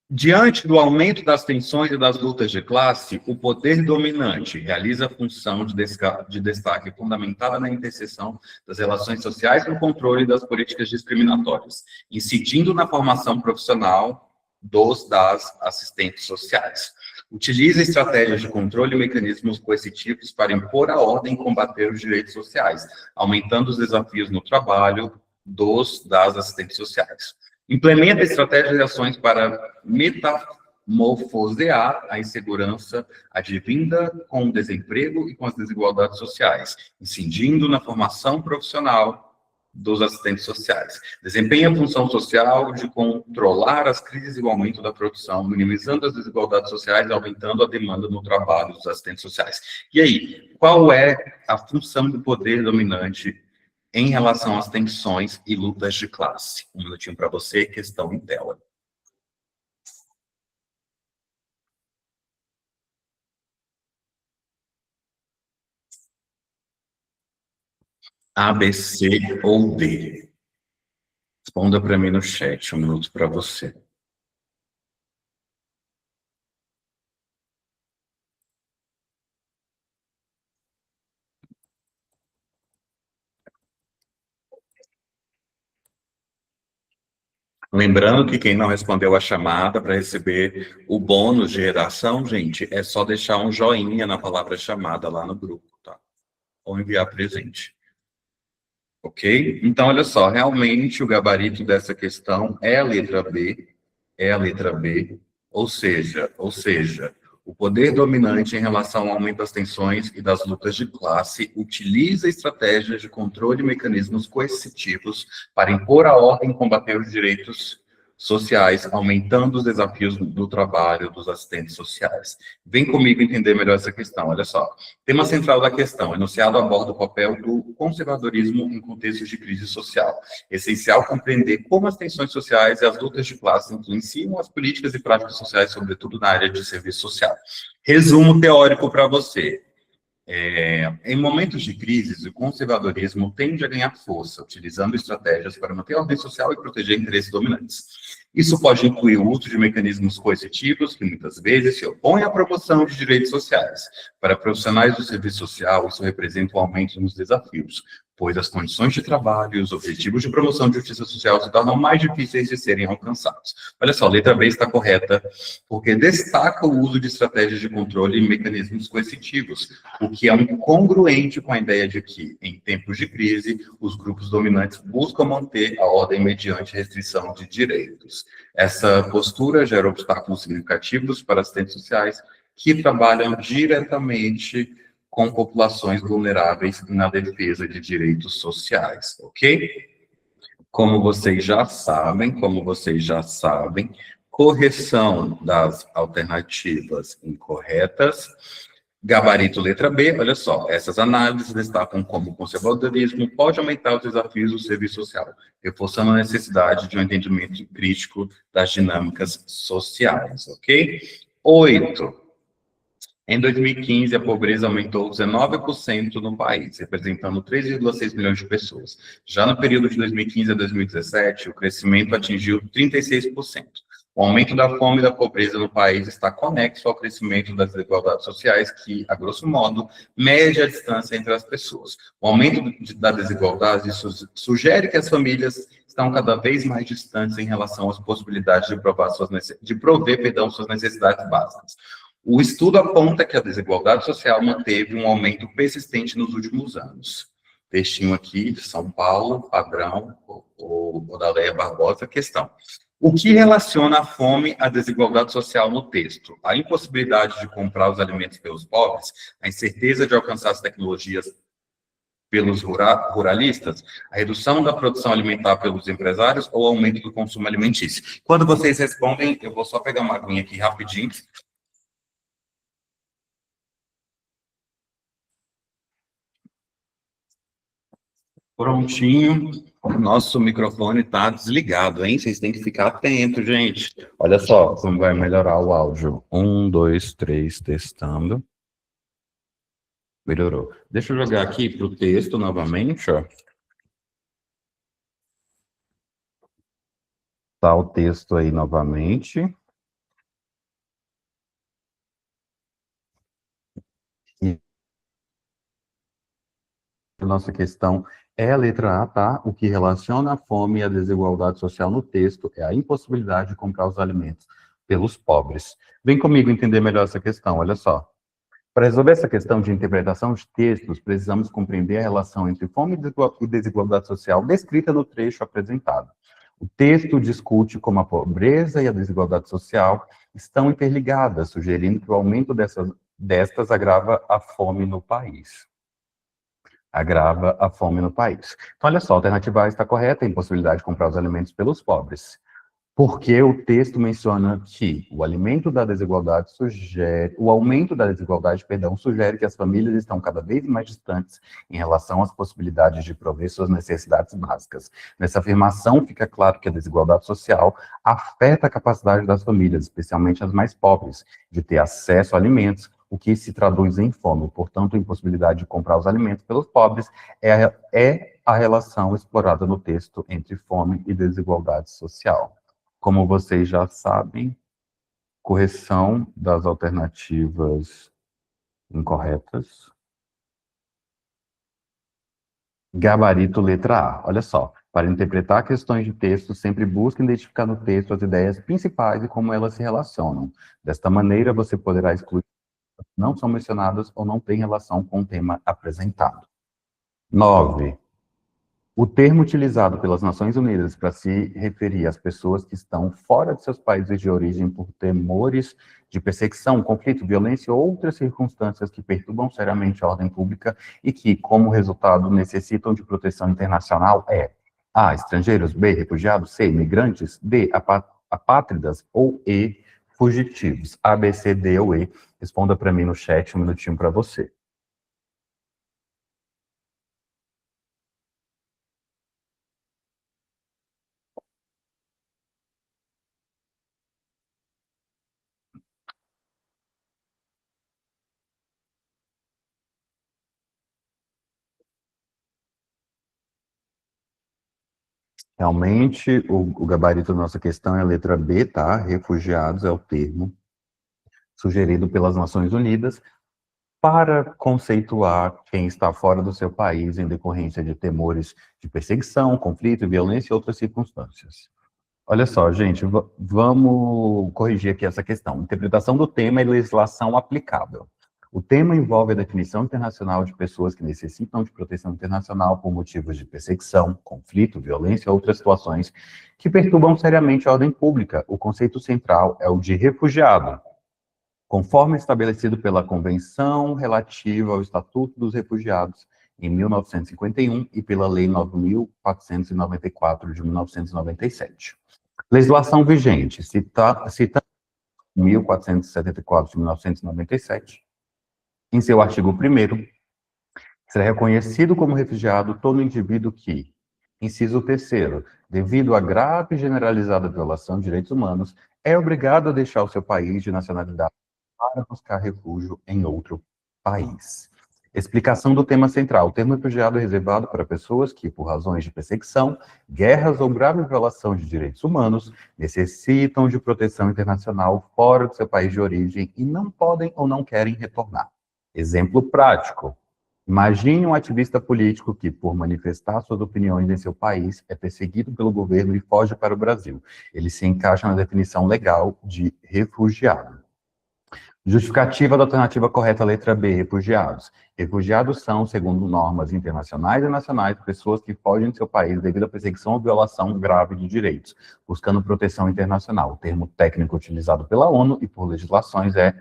Diante do aumento das tensões e das lutas de classe, o poder dominante realiza a função de destaque fundamentada na interseção das relações sociais e no controle das políticas discriminatórias, incidindo na formação profissional das assistentes sociais. Utiliza estratégias de controle e mecanismos coercitivos para impor a ordem e combater os direitos sociais, aumentando os desafios no trabalho das assistentes sociais. Implementa estratégias e ações para metamorfosear a insegurança advinda com o desemprego e com as desigualdades sociais, incidindo na formação profissional dos assistentes sociais. Desempenha a função social de controlar as crises e o aumento da produção, minimizando as desigualdades sociais e aumentando a demanda no trabalho dos assistentes sociais. E aí, qual é a função do poder dominante em relação às tensões e lutas de classe? Um minutinho para você, questão em tela. A, B, C ou D? Responda para mim no chat, um minuto para você. Lembrando que quem não respondeu a chamada para receber o bônus de redação, gente, é só deixar um joinha na palavra chamada lá no grupo, tá? Ou enviar presente. Ok? Então, olha só, realmente o gabarito dessa questão é a letra B, ou seja, o poder dominante em relação ao aumento das tensões e das lutas de classe utiliza estratégias de controle e mecanismos coercitivos para impor a ordem e combater os direitos sociais, aumentando os desafios do trabalho dos assistentes sociais. Vem comigo entender melhor essa questão, olha só. Tema central da questão, enunciado aborda o papel do conservadorismo em contextos de crise social. Essencial compreender como as tensões sociais e as lutas de classe influenciam as políticas e práticas sociais, sobretudo na área de serviço social. Resumo teórico para você. Em momentos de crise, o conservadorismo tende a ganhar força, utilizando estratégias para manter a ordem social e proteger interesses dominantes. Isso pode incluir o uso de mecanismos coercitivos, que muitas vezes se opõem à promoção de direitos sociais. Para profissionais do serviço social, isso representa um aumento nos desafios, pois as condições de trabalho e os objetivos de promoção de justiça social se tornam mais difíceis de serem alcançados. Olha só, a letra B está correta, porque destaca o uso de estratégias de controle e mecanismos coercitivos, o que é incongruente com a ideia de que, em tempos de crise, os grupos dominantes buscam manter a ordem mediante restrição de direitos. Essa postura gera obstáculos significativos para assistentes sociais que trabalham diretamente com populações vulneráveis na defesa de direitos sociais, ok? Como vocês já sabem, correção das alternativas incorretas. Gabarito letra B, olha só, essas análises destacam como o conservadorismo pode aumentar os desafios do serviço social, reforçando a necessidade de um entendimento crítico das dinâmicas sociais, ok? 8. Em 2015, a pobreza aumentou 19% no país, representando 3,6 milhões de pessoas. Já no período de 2015 a 2017, o crescimento atingiu 36%. O aumento da fome e da pobreza no país está conexo ao crescimento das desigualdades sociais, que, a grosso modo, mede a distância entre as pessoas. O aumento da desigualdade sugere que as famílias estão cada vez mais distantes em relação às possibilidades de prover suas necessidades básicas. O estudo aponta que a desigualdade social manteve um aumento persistente nos últimos anos. Textinho aqui, São Paulo, padrão, ou da Leia Barbosa, questão. O que relaciona a fome à desigualdade social no texto? A impossibilidade de comprar os alimentos pelos pobres, a incerteza de alcançar as tecnologias pelos ruralistas, a redução da produção alimentar pelos empresários ou o aumento do consumo alimentício? Quando vocês respondem, eu vou só pegar uma aguinha aqui rapidinho. Prontinho, o nosso microfone está desligado, hein? Vocês têm que ficar atentos, gente. Olha só como vai melhorar o áudio. 1, 2, 3, testando. Melhorou. Deixa eu jogar aqui para o texto novamente, ó. Tá o texto aí novamente. E a nossa questão é a letra A, tá? O que relaciona a fome e a desigualdade social no texto é a impossibilidade de comprar os alimentos pelos pobres. Vem comigo entender melhor essa questão, olha só. Para resolver essa questão de interpretação de textos, precisamos compreender a relação entre fome e desigualdade social descrita no trecho apresentado. O texto discute como a pobreza e a desigualdade social estão interligadas, sugerindo que o aumento destas agrava a fome no país. Agrava a fome no país. Então, olha só, a alternativa A está correta, a impossibilidade de comprar os alimentos pelos pobres. Porque o texto menciona que o aumento da desigualdade sugere que as famílias estão cada vez mais distantes em relação às possibilidades de prover suas necessidades básicas. Nessa afirmação, fica claro que a desigualdade social afeta a capacidade das famílias, especialmente as mais pobres, de ter acesso a alimentos, o que se traduz em fome. Portanto, a impossibilidade de comprar os alimentos pelos pobres é a relação explorada no texto entre fome e desigualdade social. Como vocês já sabem, correção das alternativas incorretas. Gabarito letra A. Olha só, para interpretar questões de texto, sempre busque identificar no texto as ideias principais e como elas se relacionam. Desta maneira, você poderá excluir as que não são mencionadas ou não têm relação com o tema apresentado. 9. O termo utilizado pelas Nações Unidas para se referir às pessoas que estão fora de seus países de origem por temores de perseguição, conflito, violência ou outras circunstâncias que perturbam seriamente a ordem pública e que, como resultado, necessitam de proteção internacional é A. Estrangeiros, B. Refugiados, C. Imigrantes, D. Apátridas ou E. Fugitivos. A, B, C, D ou E. Responda para mim no chat, um minutinho para você. Realmente, o gabarito da nossa questão é a letra B, tá? Refugiados é o termo sugerido pelas Nações Unidas para conceituar quem está fora do seu país em decorrência de temores de perseguição, conflito, violência e outras circunstâncias. Olha só, gente, vamos corrigir aqui essa questão. Interpretação do tema e legislação aplicável. O tema envolve a definição internacional de pessoas que necessitam de proteção internacional por motivos de perseguição, conflito, violência ou outras situações que perturbam seriamente a ordem pública. O conceito central é o de refugiado. conforme estabelecido pela Convenção relativa ao Estatuto dos Refugiados, em 1951, e pela Lei 9.494, de 1997. Legislação vigente, citando 1474, de 1997, em seu artigo 1º, será reconhecido como refugiado todo indivíduo que, inciso 3º, devido à grave e generalizada violação de direitos humanos, é obrigado a deixar o seu país de nacionalidade para buscar refúgio em outro país. Explicação do tema central. O termo refugiado é reservado para pessoas que, por razões de perseguição, guerras ou grave violação de direitos humanos, necessitam de proteção internacional fora do seu país de origem e não podem ou não querem retornar. Exemplo prático. Imagine um ativista político que, por manifestar suas opiniões em seu país, é perseguido pelo governo e foge para o Brasil. Ele se encaixa na definição legal de refugiado. Justificativa da alternativa correta, letra B, refugiados. Refugiados são, segundo normas internacionais e nacionais, pessoas que fogem de seu país devido à perseguição ou violação grave de direitos, buscando proteção internacional. O termo técnico utilizado pela ONU e por legislações é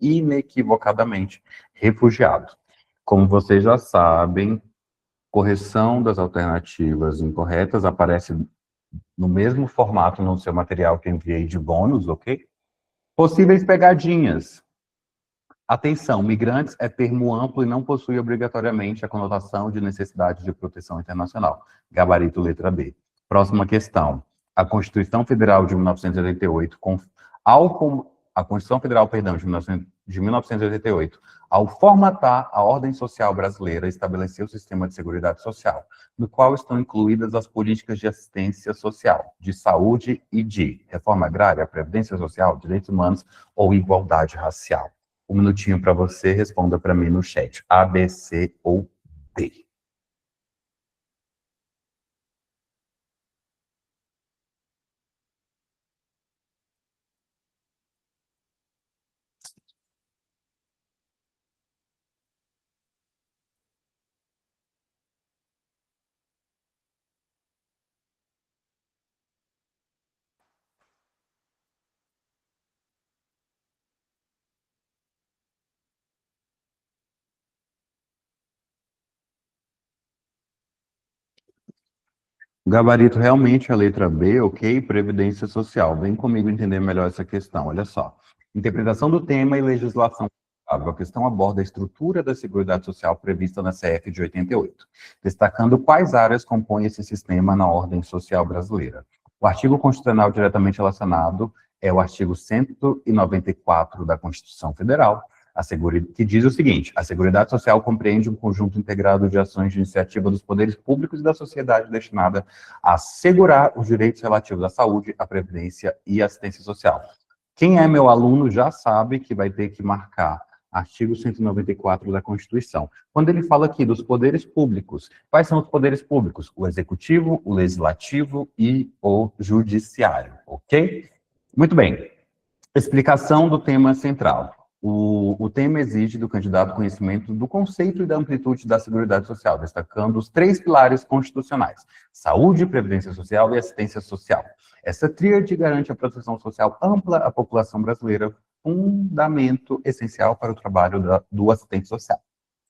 inequivocadamente refugiado. Como vocês já sabem, correção das alternativas incorretas aparece no mesmo formato no seu material que enviei de bônus, ok? Possíveis pegadinhas. Atenção, migrantes é termo amplo e não possui obrigatoriamente a conotação de necessidade de proteção internacional. Gabarito letra B. Próxima questão. A Constituição Federal de 1988, a Constituição Federal, perdão, de 1988, ao formatar a ordem social brasileira, estabeleceu o sistema de seguridade social, no qual estão incluídas as políticas de assistência social, de saúde e de reforma agrária, previdência social, direitos humanos ou igualdade racial. Um minutinho para você, responda para mim no chat. A, B, C ou D. Gabarito realmente a letra B, ok? Previdência social. Vem comigo entender melhor essa questão. Olha só. Interpretação do tema e legislação. A questão aborda a estrutura da Seguridade Social prevista na CF de 88, destacando quais áreas compõem esse sistema na ordem social brasileira. O artigo constitucional diretamente relacionado é o artigo 194 da Constituição Federal, que diz o seguinte: a Seguridade Social compreende um conjunto integrado de ações de iniciativa dos poderes públicos e da sociedade destinada a assegurar os direitos relativos à saúde, à previdência e à assistência social. Quem é meu aluno já sabe que vai ter que marcar artigo 194 da Constituição. Quando ele fala aqui dos poderes públicos, quais são os poderes públicos? O executivo, o legislativo e o judiciário, ok? Muito bem. Explicação do tema central. O tema exige do candidato conhecimento do conceito e da amplitude da Seguridade Social, destacando os 3 pilares constitucionais: saúde, previdência social e assistência social. Essa tríade garante a proteção social ampla à população brasileira, fundamento essencial para o trabalho do assistente social.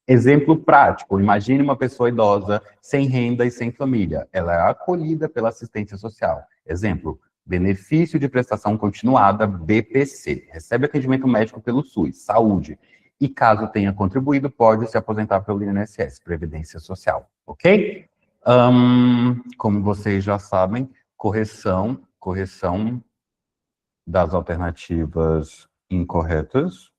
Exemplo prático: imagine uma pessoa idosa, sem renda e sem família. Ela é acolhida pela assistência social. Exemplo: benefício de prestação continuada, BPC. Recebe atendimento médico pelo SUS, saúde. E caso tenha contribuído, pode se aposentar pelo INSS, Previdência Social. Ok? Como vocês já sabem, correção das alternativas incorretas.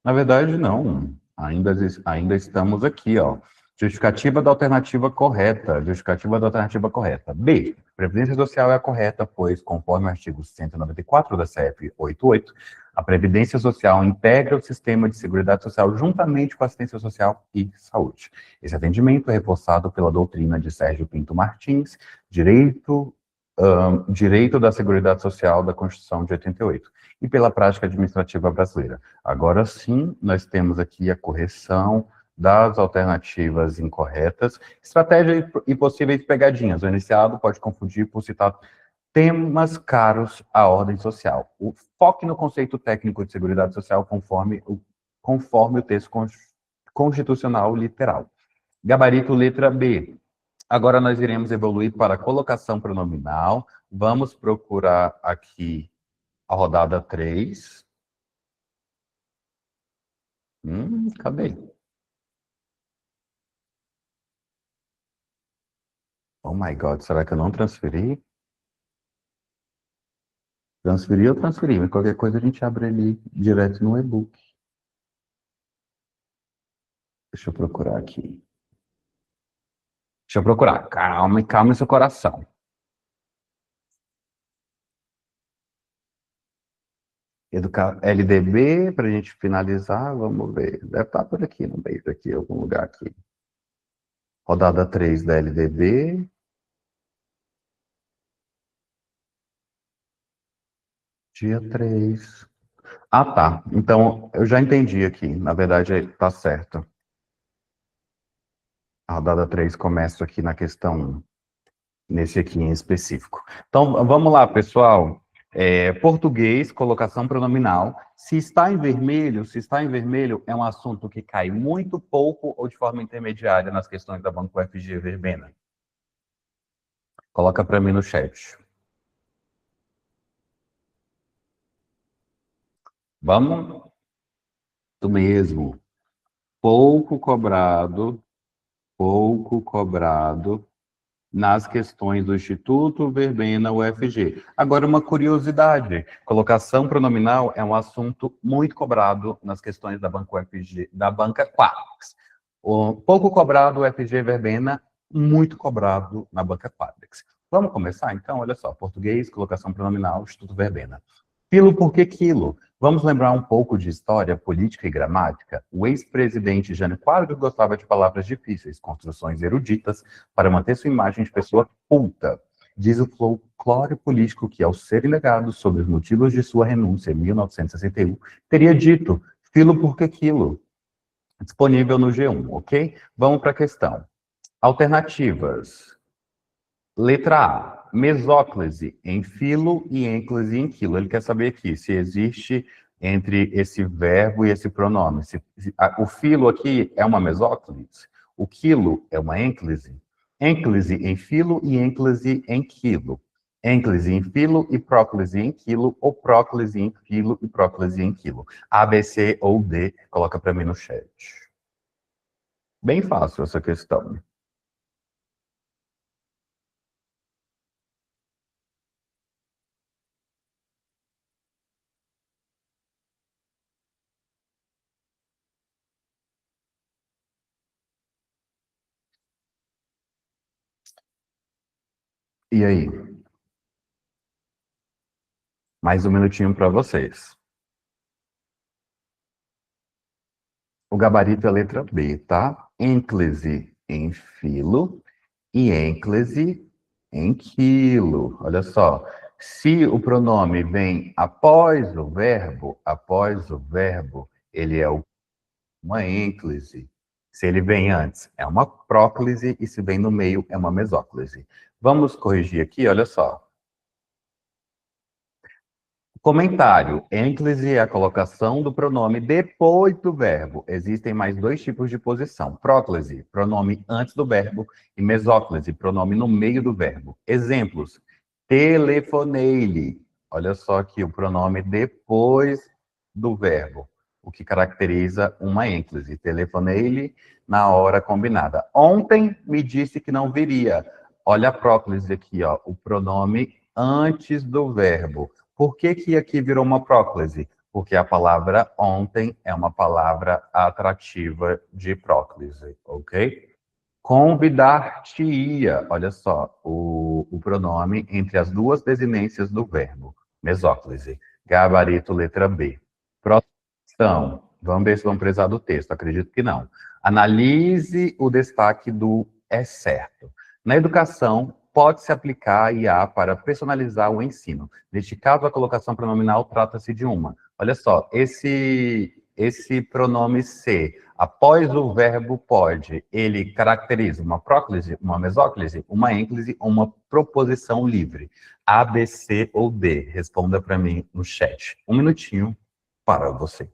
Na verdade, não. Ainda estamos aqui, ó. Justificativa da alternativa correta. B. Previdência Social é a correta, pois, conforme o artigo 194 da CF 88, a Previdência Social integra o sistema de Seguridade Social juntamente com a assistência social e saúde. Esse atendimento é reforçado pela doutrina de Sérgio Pinto Martins, Direito da Seguridade Social da Constituição de 88, e pela prática administrativa brasileira. Agora sim, nós temos aqui a correção das alternativas incorretas, estratégia e possíveis pegadinhas. O iniciado pode confundir por citar Temas caros à ordem social. O foque no conceito técnico de seguridade social conforme o texto constitucional literal. Gabarito letra B. Agora nós iremos evoluir para a colocação pronominal. Vamos procurar aqui a rodada 3. Cadê? Oh my God, será que eu não transferi? Transferi ou transferi? Mas qualquer coisa a gente abre ali direto no e-book. Deixa eu procurar aqui. Deixa eu procurar. Calma, calma seu coração. LDB, para a gente finalizar, vamos ver. Deve estar por aqui, no meio daqui, em algum lugar aqui. Rodada 3 da LDB. Dia 3. Ah, tá. Então, eu já entendi aqui. Na verdade, tá certo. A rodada 3 começa aqui na questão 1. Nesse aqui em específico. Então, vamos lá, pessoal. Português, colocação pronominal. Se está em vermelho, é um assunto que cai muito pouco ou de forma intermediária nas questões da Banco UFG Verbena. Coloca para mim no chat. Vamos? Do mesmo. Pouco cobrado nas questões do Instituto Verbena UFG. Agora, uma curiosidade. Colocação pronominal é um assunto muito cobrado nas questões da Banco UFG, da banca Quadrix. Pouco cobrado UFG Verbena, muito cobrado na banca Quadrix. Vamos começar, então? Olha só. Português, colocação pronominal, Instituto Verbena. Quilo por que quilo? Vamos lembrar um pouco de história, política e gramática? O ex-presidente Jânio Quadros gostava de palavras difíceis, construções eruditas, para manter sua imagem de pessoa culta. Diz o folclore político que, ao ser indagado sobre os motivos de sua renúncia em 1961, teria dito, quilo por que quilo? Disponível no G1, ok? Vamos para a questão. Alternativas. Letra A, mesóclise em filo e ênclise em quilo. Ele quer saber aqui se existe entre esse verbo e esse pronome. O filo aqui é uma mesóclise, o quilo é uma ênclise. Ênclise em filo e ênclise em quilo. Ênclise em filo e próclise em quilo, ou próclise em filo e próclise em quilo. A, B, C ou D, coloca para mim no chat. Bem fácil essa questão. E aí? Mais um minutinho para vocês. O gabarito é a letra B, tá? Ênclise em filo e ênclise em quilo. Olha só. Se o pronome vem após o verbo, ele é uma ênclise. Se ele vem antes, é uma próclise, e se vem no meio, é uma mesóclise. Vamos corrigir aqui, olha só. Comentário. Ênclise é a colocação do pronome depois do verbo. Existem mais dois tipos de posição. Próclise, pronome antes do verbo, e mesóclise, pronome no meio do verbo. Exemplos. Telefonei-lhe. Olha só aqui o pronome depois do verbo, o que caracteriza uma ênclise. Telefonei-lhe na hora combinada. Ontem me disse que não viria. Olha a próclise aqui, ó, o pronome antes do verbo. Por que que aqui virou uma próclise? Porque a palavra ontem é uma palavra atrativa de próclise, ok? Convidar-te-ia, olha só, o pronome entre as duas desinências do verbo, mesóclise. Gabarito, letra B. Próxima questão, vamos ver se vão precisar do texto, acredito que não. Analise o destaque do é certo. Na educação, pode-se aplicar a IA para personalizar o ensino. Neste caso, a colocação pronominal trata-se de uma. Olha só, esse pronome ser, Após o verbo pode, ele caracteriza uma próclise, uma mesóclise, uma ênclise ou uma proposição livre. A, B, C ou D? Responda para mim no chat. Um minutinho para você.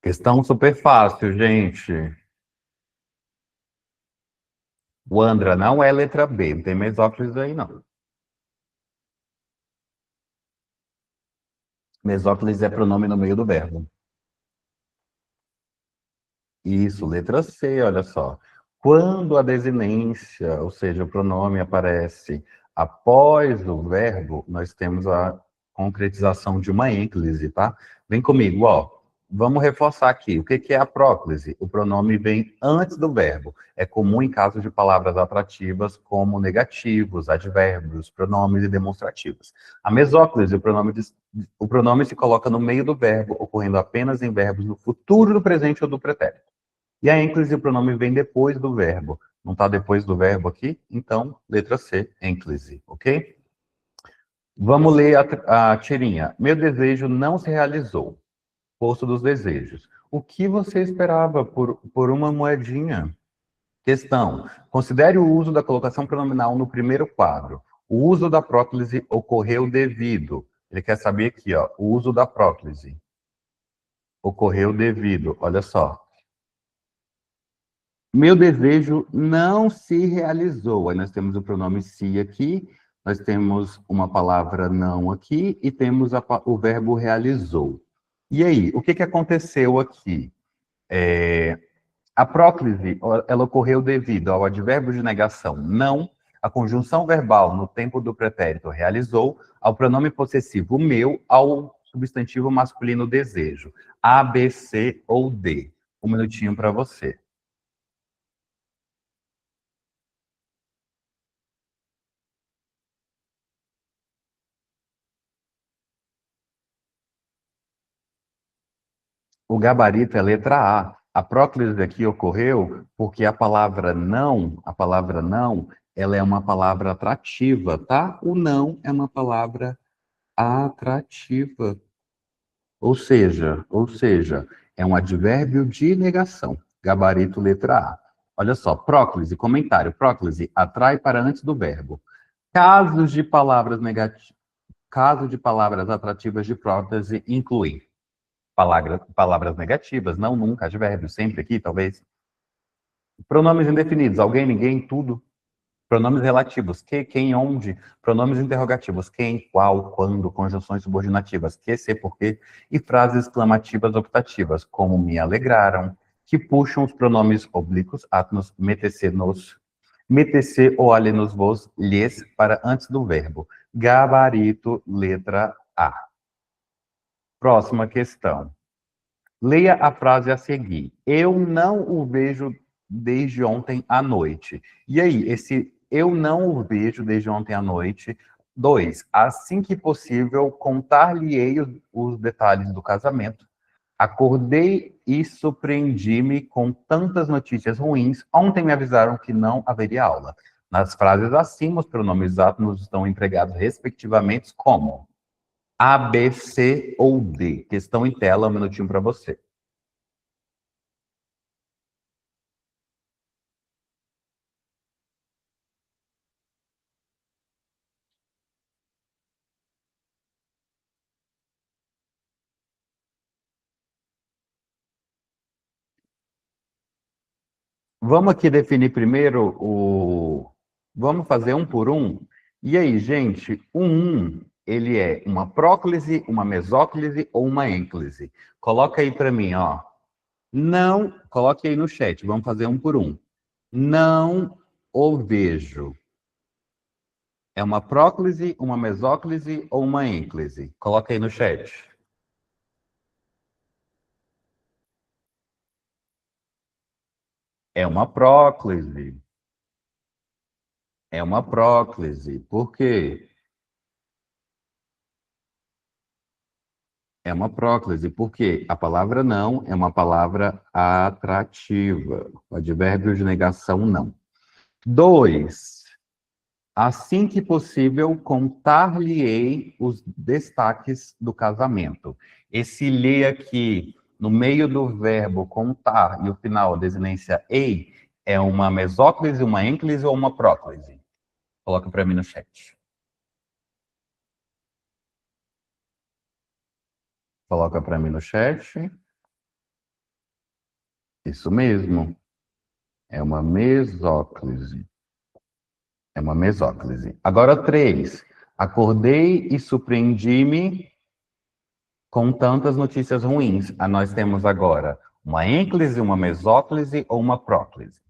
Questão super fácil, gente. O Andra não é letra B, não tem mesóclise aí, não. Mesóclise é pronome no meio do verbo. Isso, letra C, olha só. Quando a desinência, ou seja, o pronome aparece após o verbo, nós temos a concretização de uma ênclise, tá? Vem comigo, ó. Vamos reforçar aqui. O que é a próclise? O pronome vem antes do verbo. É comum em casos de palavras atrativas como negativos, advérbios, pronomes e demonstrativos. A mesóclise, o pronome se coloca no meio do verbo, ocorrendo apenas em verbos no futuro, do presente ou do pretérito. E a ênclise, o pronome vem depois do verbo. Não está depois do verbo aqui? Então, letra C, ênclise, ok? Vamos ler a tirinha. Meu desejo não se realizou. Poço dos desejos. O que você esperava por uma moedinha? Questão. Considere o uso da colocação pronominal no primeiro quadro. O uso da próclise ocorreu devido. Ele quer saber aqui, ó, o uso da próclise. Ocorreu devido. Olha só. Meu desejo não se realizou. Aí nós temos o pronome se aqui, nós temos uma palavra não aqui e temos o verbo realizou. E aí, o que aconteceu aqui? A próclise, ela ocorreu devido ao advérbio de negação não, à conjunção verbal no tempo do pretérito realizou, ao pronome possessivo meu, ao substantivo masculino desejo. A, B, C ou D. Um minutinho para você. O gabarito é letra A. A próclise aqui ocorreu porque a palavra não, ela é uma palavra atrativa, tá? O não é uma palavra atrativa. Ou seja, é um advérbio de negação. Gabarito letra A. Olha só, próclise, comentário. Próclise atrai para antes do verbo. Caso de palavras atrativas de próclise incluem palavras negativas, não, nunca, advérbios, sempre aqui, talvez. Pronomes indefinidos, alguém, ninguém, tudo. Pronomes relativos, que, quem, onde. Pronomes interrogativos, quem, qual, quando. Conjunções subordinativas, que, se, porquê. E frases exclamativas optativas, como me alegraram, que puxam os pronomes oblíquos, atnos, metecer ou alienos vos, lhes, para antes do verbo. Gabarito, letra A. Próxima questão. Leia a frase a seguir. Eu não o vejo desde ontem à noite. E aí, esse eu não o vejo desde ontem à noite. 2. Assim que possível, contar-lhe-ei os detalhes do casamento. Acordei e surpreendi-me com tantas notícias ruins. Ontem me avisaram que não haveria aula. Nas frases acima, os pronomes átomos estão empregados respectivamente como A, B, C ou D. Questão em tela, um minutinho para você. Vamos aqui definir primeiro o... Vamos fazer um por um? E aí, gente, o ele é uma próclise, uma mesóclise ou uma ênclise? Coloca aí para mim, ó. Não, coloque aí no chat, vamos fazer um por um. Não o vejo. É uma próclise, uma mesóclise ou uma ênclise? Coloca aí no chat. É uma próclise. É uma próclise. Por quê? É uma próclise, porque a palavra não é uma palavra atrativa. O advérbio de negação, não. 2. Assim que possível, contar-lhe-ei os destaques do casamento. Esse lhe aqui, no meio do verbo contar e o final, a desinência ei, é uma mesóclise, uma ênclise ou uma próclise? Coloca para mim no chat. Coloca para mim no chat. Isso mesmo. É uma mesóclise. É uma mesóclise. Agora, 3. Acordei e surpreendi-me com tantas notícias ruins. Nós temos agora uma ênclise, uma mesóclise ou uma próclise?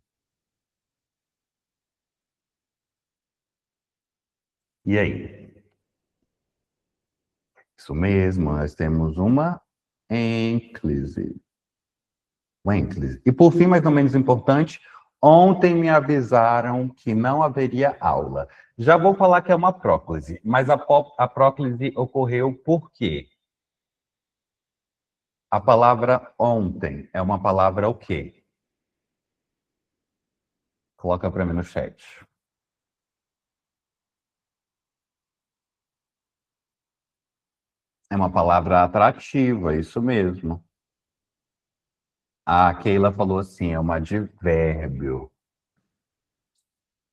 E aí? Isso mesmo, nós temos uma ênclise. Uma ênclise. E por fim, mas não menos importante, ontem me avisaram que não haveria aula. Já vou falar que é uma próclise, mas a próclise ocorreu por quê? A palavra ontem é uma palavra o quê? Coloca para mim no chat. É uma palavra atrativa, isso mesmo. A Keila falou assim, é um advérbio.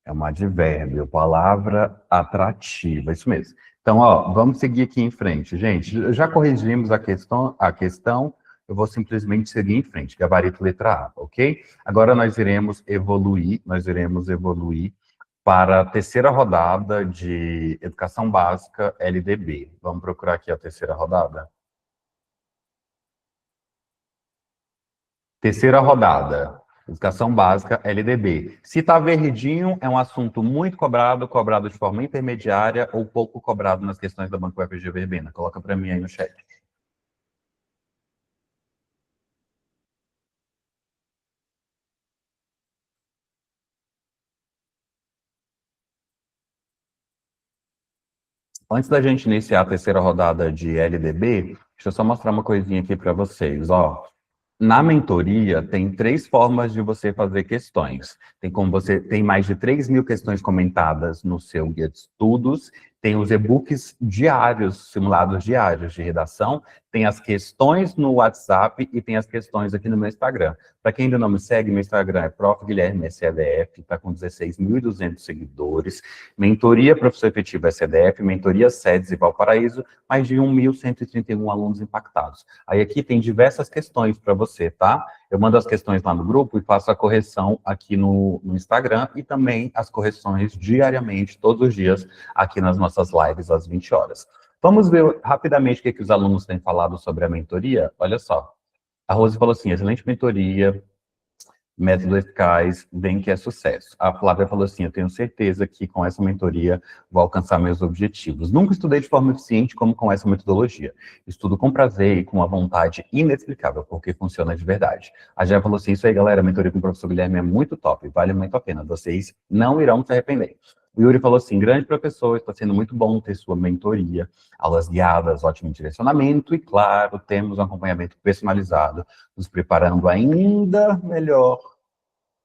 É um advérbio, palavra atrativa, isso mesmo. Então, ó, vamos seguir aqui em frente. Gente, já corrigimos a questão, eu vou simplesmente seguir em frente, gabarito letra A, ok? Agora nós iremos evoluir para a terceira rodada de Educação Básica LDB. Vamos procurar aqui a terceira rodada? Terceira rodada, Educação Básica LDB. Se está verdinho, é um assunto muito cobrado de forma intermediária ou pouco cobrado nas questões da Banco UFG Verbena. Coloca para mim aí no chat. Antes da gente iniciar a terceira rodada de LDB, deixa eu só mostrar uma coisinha aqui para vocês, ó. Na mentoria, tem 3 formas de você fazer questões. Tem mais de 3.000 questões comentadas no seu guia de estudos, tem os e-books diários, simulados diários de redação, tem as questões no WhatsApp e tem as questões aqui no meu Instagram. Para quem ainda não me segue, meu Instagram é Prof. Guilherme SEDF, está com 16.200 seguidores. Mentoria Professor Efetivo SEDF, mentoria SEDES e Valparaíso, mais de 1.131 alunos impactados. Aí aqui tem diversas questões para você, tá? Eu mando as questões lá no grupo e faço a correção aqui no Instagram e também as correções diariamente, todos os dias, aqui nas nossas lives às 20 horas. Vamos ver rapidamente o que os alunos têm falado sobre a mentoria? Olha só. A Rose falou assim, excelente mentoria, método eficaz, bem que é sucesso. A Flávia falou assim, eu tenho certeza que com essa mentoria vou alcançar meus objetivos. Nunca estudei de forma eficiente como com essa metodologia. Estudo com prazer e com uma vontade inexplicável, porque funciona de verdade. A Jé falou assim, isso aí galera, a mentoria com o professor Guilherme é muito top, vale muito a pena, vocês não irão se arrepender. O Yuri falou assim, grande professor, está sendo muito bom ter sua mentoria, aulas guiadas, ótimo direcionamento e, claro, temos um acompanhamento personalizado, nos preparando ainda melhor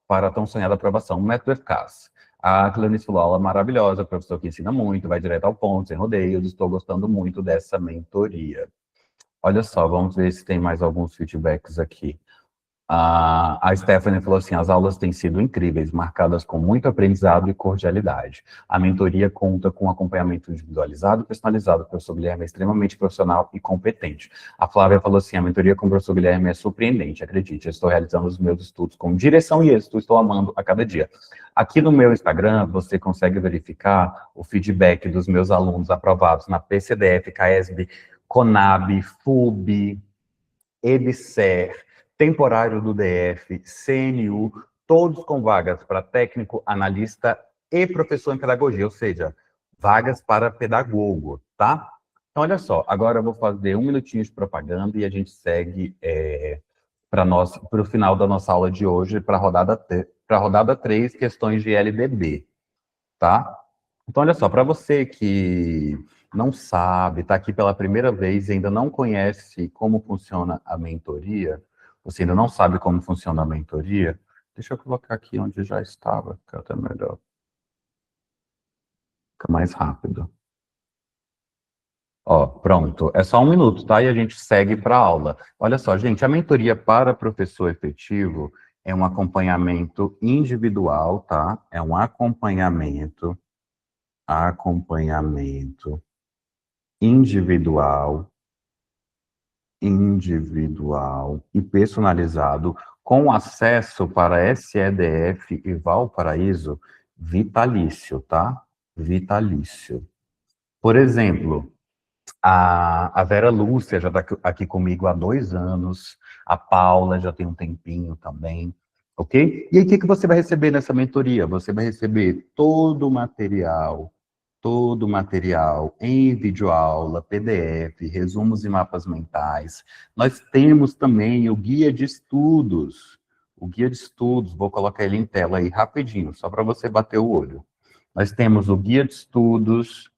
para a tão sonhada aprovação. Método eficaz. A Clarice falou, aula maravilhosa, professor que ensina muito, vai direto ao ponto, sem rodeios, estou gostando muito dessa mentoria. Olha só, vamos ver se tem mais alguns feedbacks aqui. A Stephanie falou assim, as aulas têm sido incríveis, marcadas com muito aprendizado e cordialidade. A mentoria conta com acompanhamento individualizado e personalizado. O professor Guilherme é extremamente profissional e competente. A Flávia falou assim, a mentoria com o professor Guilherme é surpreendente, acredite, eu estou realizando os meus estudos com direção e êxito, estou amando a cada dia. Aqui no meu Instagram, você consegue verificar o feedback dos meus alunos aprovados na PCDF, CAESB, CONAB, FUB, EBSER, temporário do DF, CNU, todos com vagas para técnico, analista e professor em pedagogia, ou seja, vagas para pedagogo, tá? Então, olha só, agora eu vou fazer 1 minutinho de propaganda e a gente segue para o final da nossa aula de hoje, para a rodada 3, questões de LDB, tá? Então, olha só, para você que não sabe, está aqui pela primeira vez e ainda não conhece como funciona a mentoria, você ainda não sabe como funciona a mentoria, deixa eu colocar aqui onde já estava, que é até melhor. Fica mais rápido. Ó, pronto. É só 1 minuto, tá? E a gente segue para a aula. Olha só, gente, a mentoria para professor efetivo é um acompanhamento individual, tá? É um acompanhamento individual e personalizado com acesso para SEDF e Valparaíso vitalício, tá? Vitalício. Por exemplo, a Vera Lúcia já está aqui comigo há 2 anos, a Paula já tem um tempinho também, ok? E aí, o que você vai receber nessa mentoria? Você vai receber todo o material em videoaula, PDF, resumos e mapas mentais. Nós temos também o guia de estudos. O guia de estudos, vou colocar ele em tela aí rapidinho, só para você bater o olho. Nós temos o guia de estudos,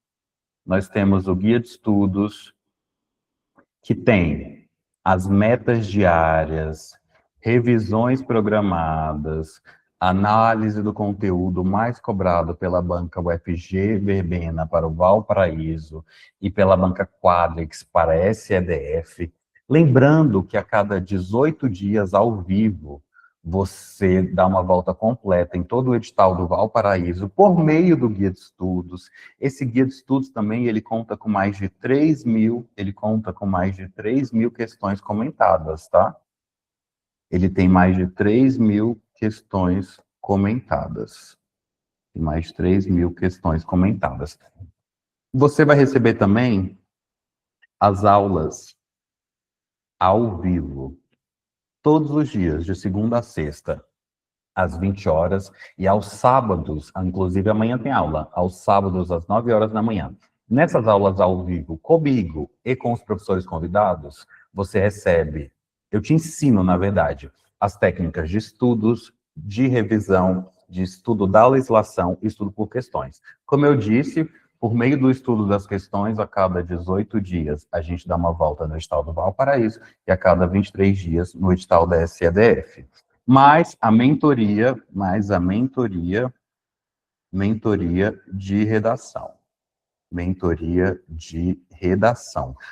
que tem as metas diárias, revisões programadas, análise do conteúdo mais cobrado pela banca UFG Verbena para o Valparaíso e pela banca Quadrix para a SEDF. Lembrando que a cada 18 dias ao vivo, você dá uma volta completa em todo o edital do Valparaíso por meio do guia de estudos. Esse guia de estudos também, ele conta com mais de 3 mil questões comentadas, tá? Ele tem mais de 3 mil questões comentadas. Você vai receber também as aulas ao vivo, todos os dias, de segunda a sexta, às 20 horas, e aos sábados, inclusive amanhã tem aula, aos sábados, às 9 horas da manhã. Nessas aulas ao vivo, comigo e com os professores convidados, você recebe, eu te ensino, na verdade, as técnicas de estudos, de revisão, de estudo da legislação e estudo por questões. Como eu disse, por meio do estudo das questões, a cada 18 dias, a gente dá uma volta no edital do Valparaíso e a cada 23 dias no edital da SEDF. Mas a mentoria de redação.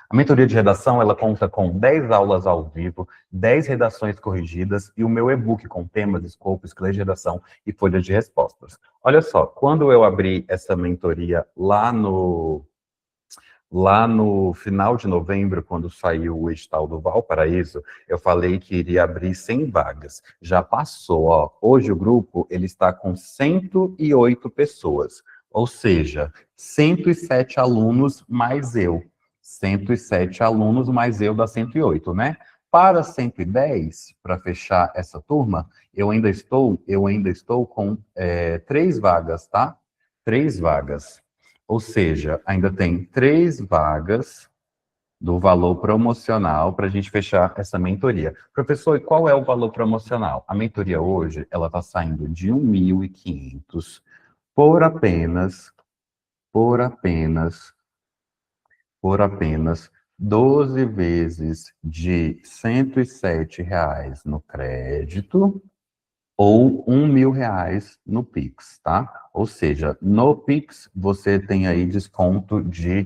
A mentoria de redação, ela conta com 10 aulas ao vivo, 10 redações corrigidas e o meu e-book com temas, escopo, escala de redação e folhas de respostas. Olha só, quando eu abri essa mentoria lá no final de novembro, quando saiu o edital do Valparaíso, eu falei que iria abrir 100 vagas. Já passou, ó. Hoje o grupo, ele está com 108 pessoas. Ou seja, 107 alunos mais eu. 107 alunos mais eu dá 108, né? Para 110, para fechar essa turma, eu ainda estou com 3 vagas, tá? 3 vagas. Ou seja, ainda tem 3 vagas do valor promocional para a gente fechar essa mentoria. Professor, e qual é o valor promocional? A mentoria hoje, ela está saindo de 1.500 por apenas 12 vezes de R$ 107 no crédito ou R$ 1.000 no Pix, tá? Ou seja, no Pix você tem aí desconto de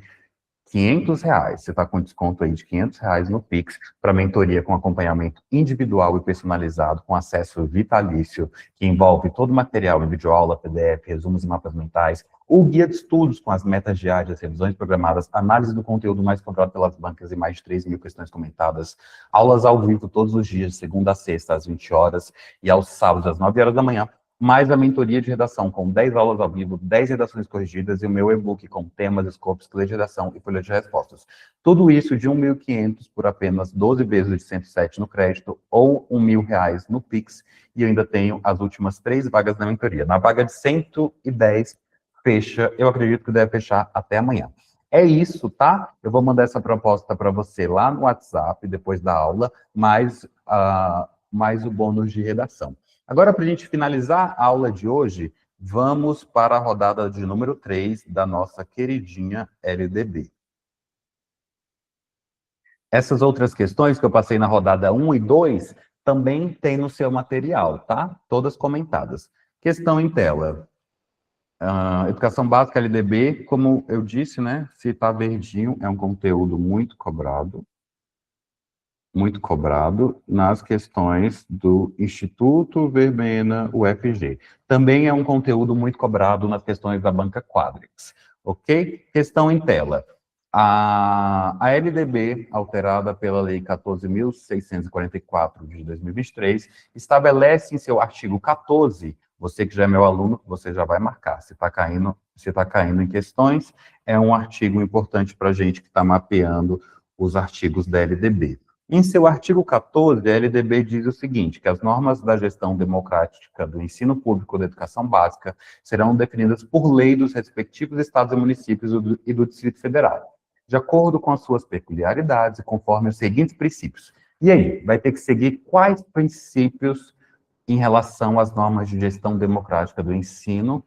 R$500. Você está com desconto aí de R$500 no Pix para mentoria com acompanhamento individual e personalizado, com acesso vitalício, que envolve todo o material em videoaula, PDF, resumos e mapas mentais, o guia de estudos com as metas diárias, revisões programadas, análise do conteúdo mais cobrado pelas bancas e mais de 3 mil questões comentadas, aulas ao vivo todos os dias, de segunda a sexta, às 20 horas, e aos sábados, às 9 horas da manhã, mais a mentoria de redação com 10 aulas ao vivo, 10 redações corrigidas e o meu e-book com temas, escopos, folha de redação e folha de respostas. Tudo isso de 1.500 por apenas 12 vezes de 107 no crédito ou R$1.000 no Pix. E eu ainda tenho as últimas 3 vagas na mentoria. Na vaga de 110, fecha, eu acredito que deve fechar até amanhã. É isso, tá? Eu vou mandar essa proposta para você lá no WhatsApp, depois da aula, mais o bônus de redação. Agora, para a gente finalizar a aula de hoje, vamos para a rodada de número 3 da nossa queridinha LDB. Essas outras questões que eu passei na rodada 1 e 2 também tem no seu material, tá? Todas comentadas. Questão em tela. Educação básica LDB, como eu disse, né, se está verdinho, é um conteúdo muito cobrado nas questões do Instituto Verbena UFG. Também é um conteúdo muito cobrado nas questões da banca Quadrix, ok? Questão em tela. A LDB, alterada pela Lei 14.644 de 2023, estabelece em seu artigo 14, você que já é meu aluno, você já vai marcar, se está caindo em questões, é um artigo importante para a gente que está mapeando os artigos da LDB. Em seu artigo 14, a LDB diz o seguinte, que as normas da gestão democrática do ensino público da educação básica serão definidas por lei dos respectivos estados e municípios e do Distrito Federal, de acordo com as suas peculiaridades e conforme os seguintes princípios. E aí, vai ter que seguir quais princípios em relação às normas de gestão democrática do ensino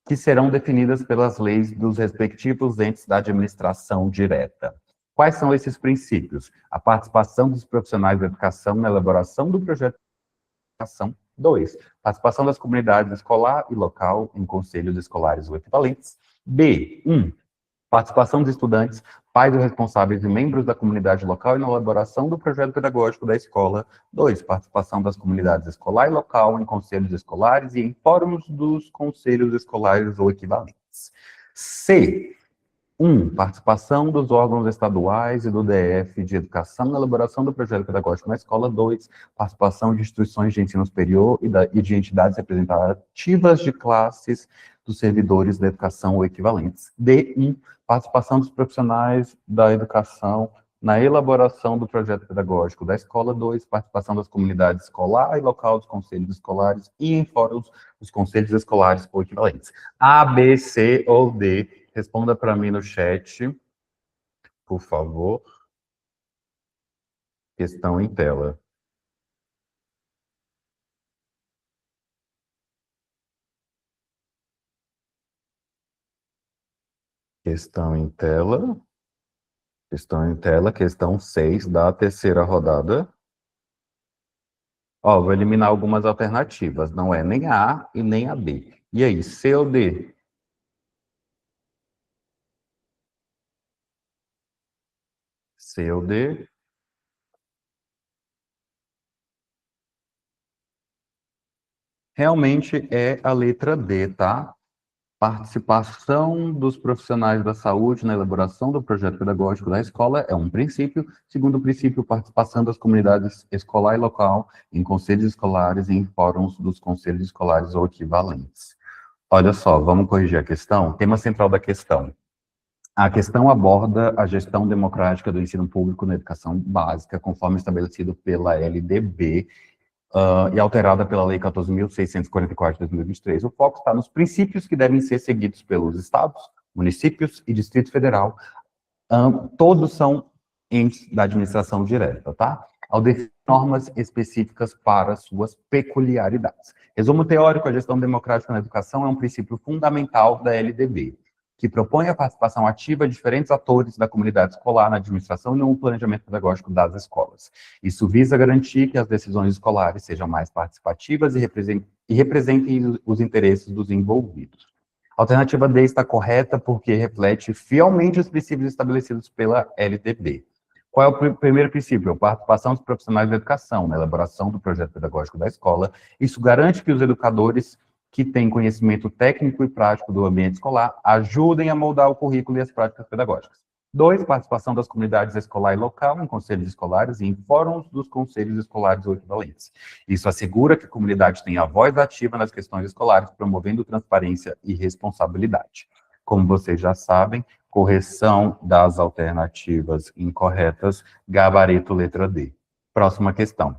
que serão definidas pelas leis dos respectivos entes da administração direta. Quais são esses princípios? A participação dos profissionais da educação na elaboração do projeto de educação. 2. Participação das comunidades escolar e local em conselhos escolares ou equivalentes. B. 1. Participação dos estudantes, pais ou responsáveis e membros da comunidade local na elaboração do projeto pedagógico da escola. 2. Participação das comunidades escolar e local em conselhos escolares e em fóruns dos conselhos escolares ou equivalentes. C. 1. Participação dos órgãos estaduais e do DF de educação na elaboração do projeto pedagógico na escola. 2. Participação de instituições de ensino superior e de entidades representativas de classes dos servidores da educação ou equivalentes. D. 1. Participação dos profissionais da educação na elaboração do projeto pedagógico da escola. 2. Participação das comunidades escolar e local dos conselhos escolares e em fóruns dos conselhos escolares ou equivalentes. A, B, C ou D? Responda para mim no chat, por favor. Questão em tela. Questão em tela. Questão em tela, questão 6 da terceira rodada. Ó, vou eliminar algumas alternativas. Não é nem a A e nem a B. E aí, C ou D? C ou D? Realmente é a letra D, tá? Participação dos profissionais da saúde na elaboração do projeto pedagógico da escola é um princípio. Segundo princípio, participação das comunidades escolar e local em conselhos escolares e em fóruns dos conselhos escolares ou equivalentes. Olha só, vamos corrigir a questão. Tema central da questão. A questão aborda a gestão democrática do ensino público na educação básica, conforme estabelecido pela LDB, e alterada pela Lei 14.644 de 2023. O foco está nos princípios que devem ser seguidos pelos estados, municípios e Distrito Federal. Todos são entes da administração direta, tá? Ao definir normas específicas para suas peculiaridades. Resumo teórico: a gestão democrática na educação é um princípio fundamental da LDB, que propõe a participação ativa de diferentes atores da comunidade escolar na administração e no planejamento pedagógico das escolas. Isso visa garantir que as decisões escolares sejam mais participativas e representem os interesses dos envolvidos. A alternativa D está correta porque reflete fielmente os princípios estabelecidos pela LDB. Qual é o primeiro princípio? A participação dos profissionais da educação na elaboração do projeto pedagógico da escola. Isso garante que os educadores que têm conhecimento técnico e prático do ambiente escolar ajudem a moldar o currículo e as práticas pedagógicas. 2. Participação das comunidades escolar e local em conselhos escolares e em fóruns dos conselhos escolares ou equivalentes. Isso assegura que a comunidade tenha voz ativa nas questões escolares, promovendo transparência e responsabilidade. Como vocês já sabem, correção das alternativas incorretas, gabarito letra D. Próxima questão.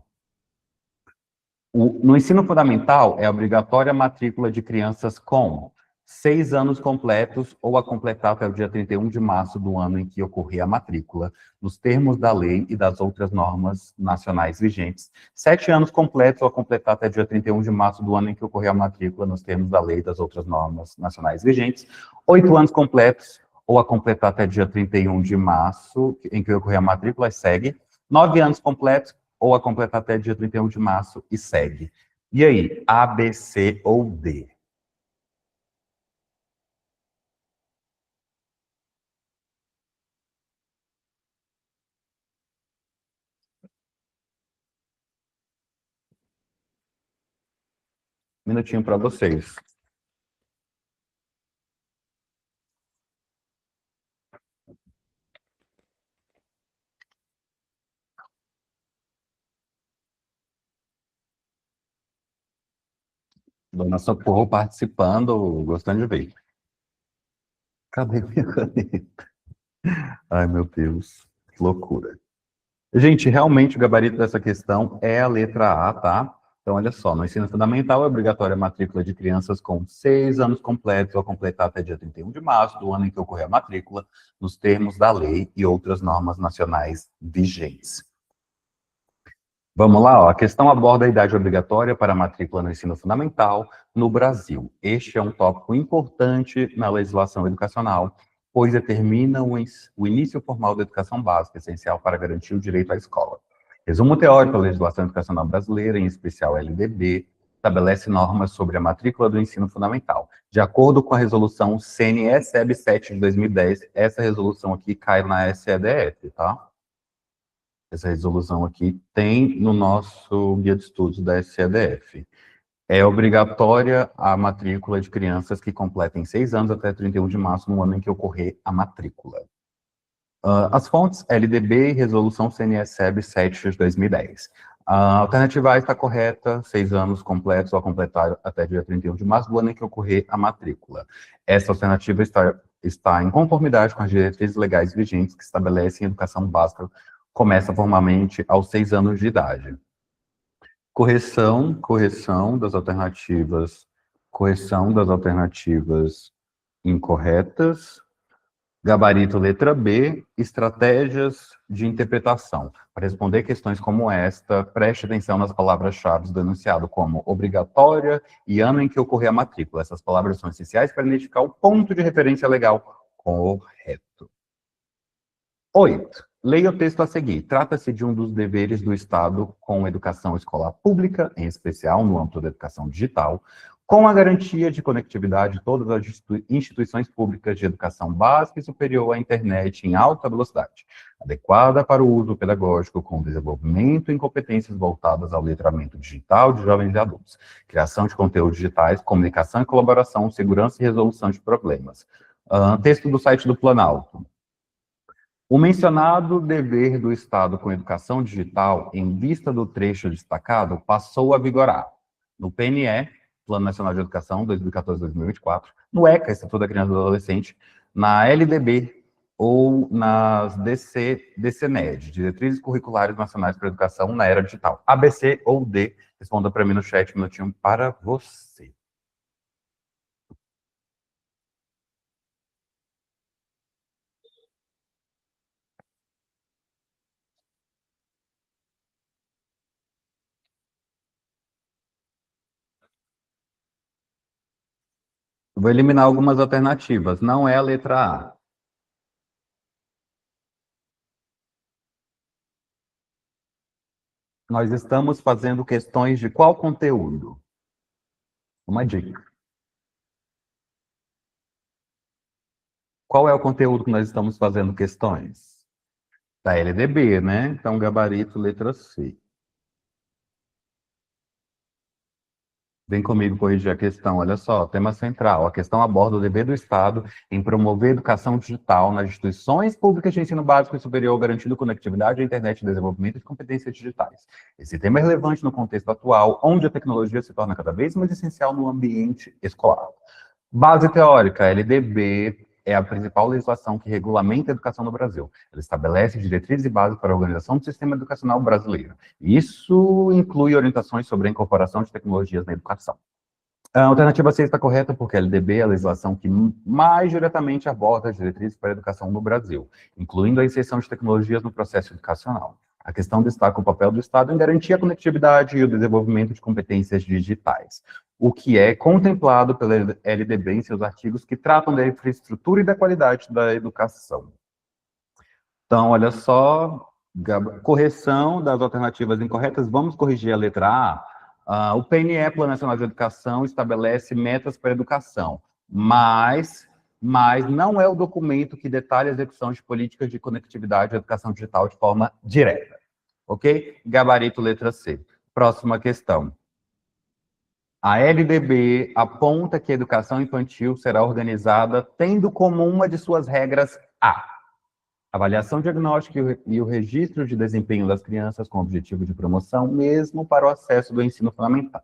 No ensino fundamental, é obrigatória a matrícula de crianças com 6 anos completos ou a completar até o dia 31 de março do ano em que ocorrer a matrícula, nos termos da lei e das outras normas nacionais vigentes. 7 anos completos ou a completar até o dia 31 de março do ano em que ocorrer a matrícula, nos termos da lei e das outras normas nacionais vigentes. 8 anos completos ou a completar até dia 31 de março em que ocorrer a matrícula, segue. 9 anos completos ou a completar até dia 31 de março e segue. E aí, A, B, C ou D? minutinho para vocês. Dona Socorro participando, gostando de ver. Cadê minha caneta? Ai, meu Deus, que loucura. Gente, realmente o gabarito dessa questão é a letra A, tá? Então, olha só, no ensino fundamental é obrigatória a matrícula de crianças com 6 anos completos ou completar até dia 31 de março do ano em que ocorrer a matrícula, nos termos da lei e outras normas nacionais vigentes. Vamos lá, ó. A questão aborda a idade obrigatória para a matrícula no ensino fundamental no Brasil. Este é um tópico importante na legislação educacional, pois determina o início formal da educação básica, essencial para garantir o direito à escola. Resumo teórico da legislação educacional brasileira, em especial a LDB, estabelece normas sobre a matrícula do ensino fundamental. De acordo com a resolução CNE-SEB 7 de 2010, essa resolução aqui cai na SEDF, tá? Essa resolução aqui tem no nosso guia de estudos da SEDF. É obrigatória a matrícula de crianças que completem 6 anos até 31 de março no ano em que ocorrer a matrícula. As fontes LDB e resolução CNE-SEB 7 de 2010. A alternativa A está correta, 6 anos completos ou completar até dia 31 de março do ano em que ocorrer a matrícula. Essa alternativa está em conformidade com as diretrizes legais vigentes que estabelecem a educação básica, começa formalmente aos 6 anos de idade. Correção das alternativas incorretas. Gabarito letra B, estratégias de interpretação. Para responder questões como esta, preste atenção nas palavras-chave do enunciado como obrigatória e ano em que ocorrer a matrícula. Essas palavras são essenciais para identificar o ponto de referência legal correto. 8. Leia o texto a seguir. Trata-se de um dos deveres do Estado com a educação escolar pública, em especial no âmbito da educação digital, com a garantia de conectividade de todas as instituições públicas de educação básica e superior à internet em alta velocidade, adequada para o uso pedagógico, com desenvolvimento em competências voltadas ao letramento digital de jovens e adultos, criação de conteúdos digitais, comunicação e colaboração, segurança e resolução de problemas. Texto do site do Planalto. O mencionado dever do Estado com educação digital, em vista do trecho destacado, passou a vigorar no PNE, Plano Nacional de Educação, 2014-2024, no ECA, Estatuto da Criança e do Adolescente, na LDB ou nas DCNED, Diretrizes Curriculares Nacionais para a Educação na Era Digital. ABC ou D? Responda para mim no chat, um minutinho para você. Vou eliminar algumas alternativas. Não é a letra A. Nós estamos fazendo questões de qual conteúdo? Uma dica. Qual é o conteúdo que nós estamos fazendo questões? Da LDB, né? Então, gabarito, letra C. Vem comigo corrigir a questão, olha só, tema central. A questão aborda o dever do Estado em promover a educação digital nas instituições públicas de ensino básico e superior, garantindo conectividade à internet e desenvolvimento de competências digitais. Esse tema é relevante no contexto atual, onde a tecnologia se torna cada vez mais essencial no ambiente escolar. Base teórica, a LDB é a principal legislação que regulamenta a educação no Brasil. Ela estabelece diretrizes e bases para a organização do sistema educacional brasileiro. Isso inclui orientações sobre a incorporação de tecnologias na educação. A alternativa C está correta porque a LDB é a legislação que mais diretamente aborda as diretrizes para a educação no Brasil, incluindo a inserção de tecnologias no processo educacional. A questão destaca o papel do Estado em garantir a conectividade e o desenvolvimento de competências digitais, o que é contemplado pela LDB em seus artigos que tratam da infraestrutura e da qualidade da educação. Então, olha só, correção das alternativas incorretas, vamos corrigir a letra A. O PNE, Plano Nacional de Educação, estabelece metas para a educação, mas não é o documento que detalha a execução de políticas de conectividade e educação digital de forma direta. Ok? Gabarito, letra C. Próxima questão. A LDB aponta que a educação infantil será organizada tendo como uma de suas regras a avaliação diagnóstica e o registro de desempenho das crianças com objetivo de promoção, mesmo para o acesso do ensino fundamental.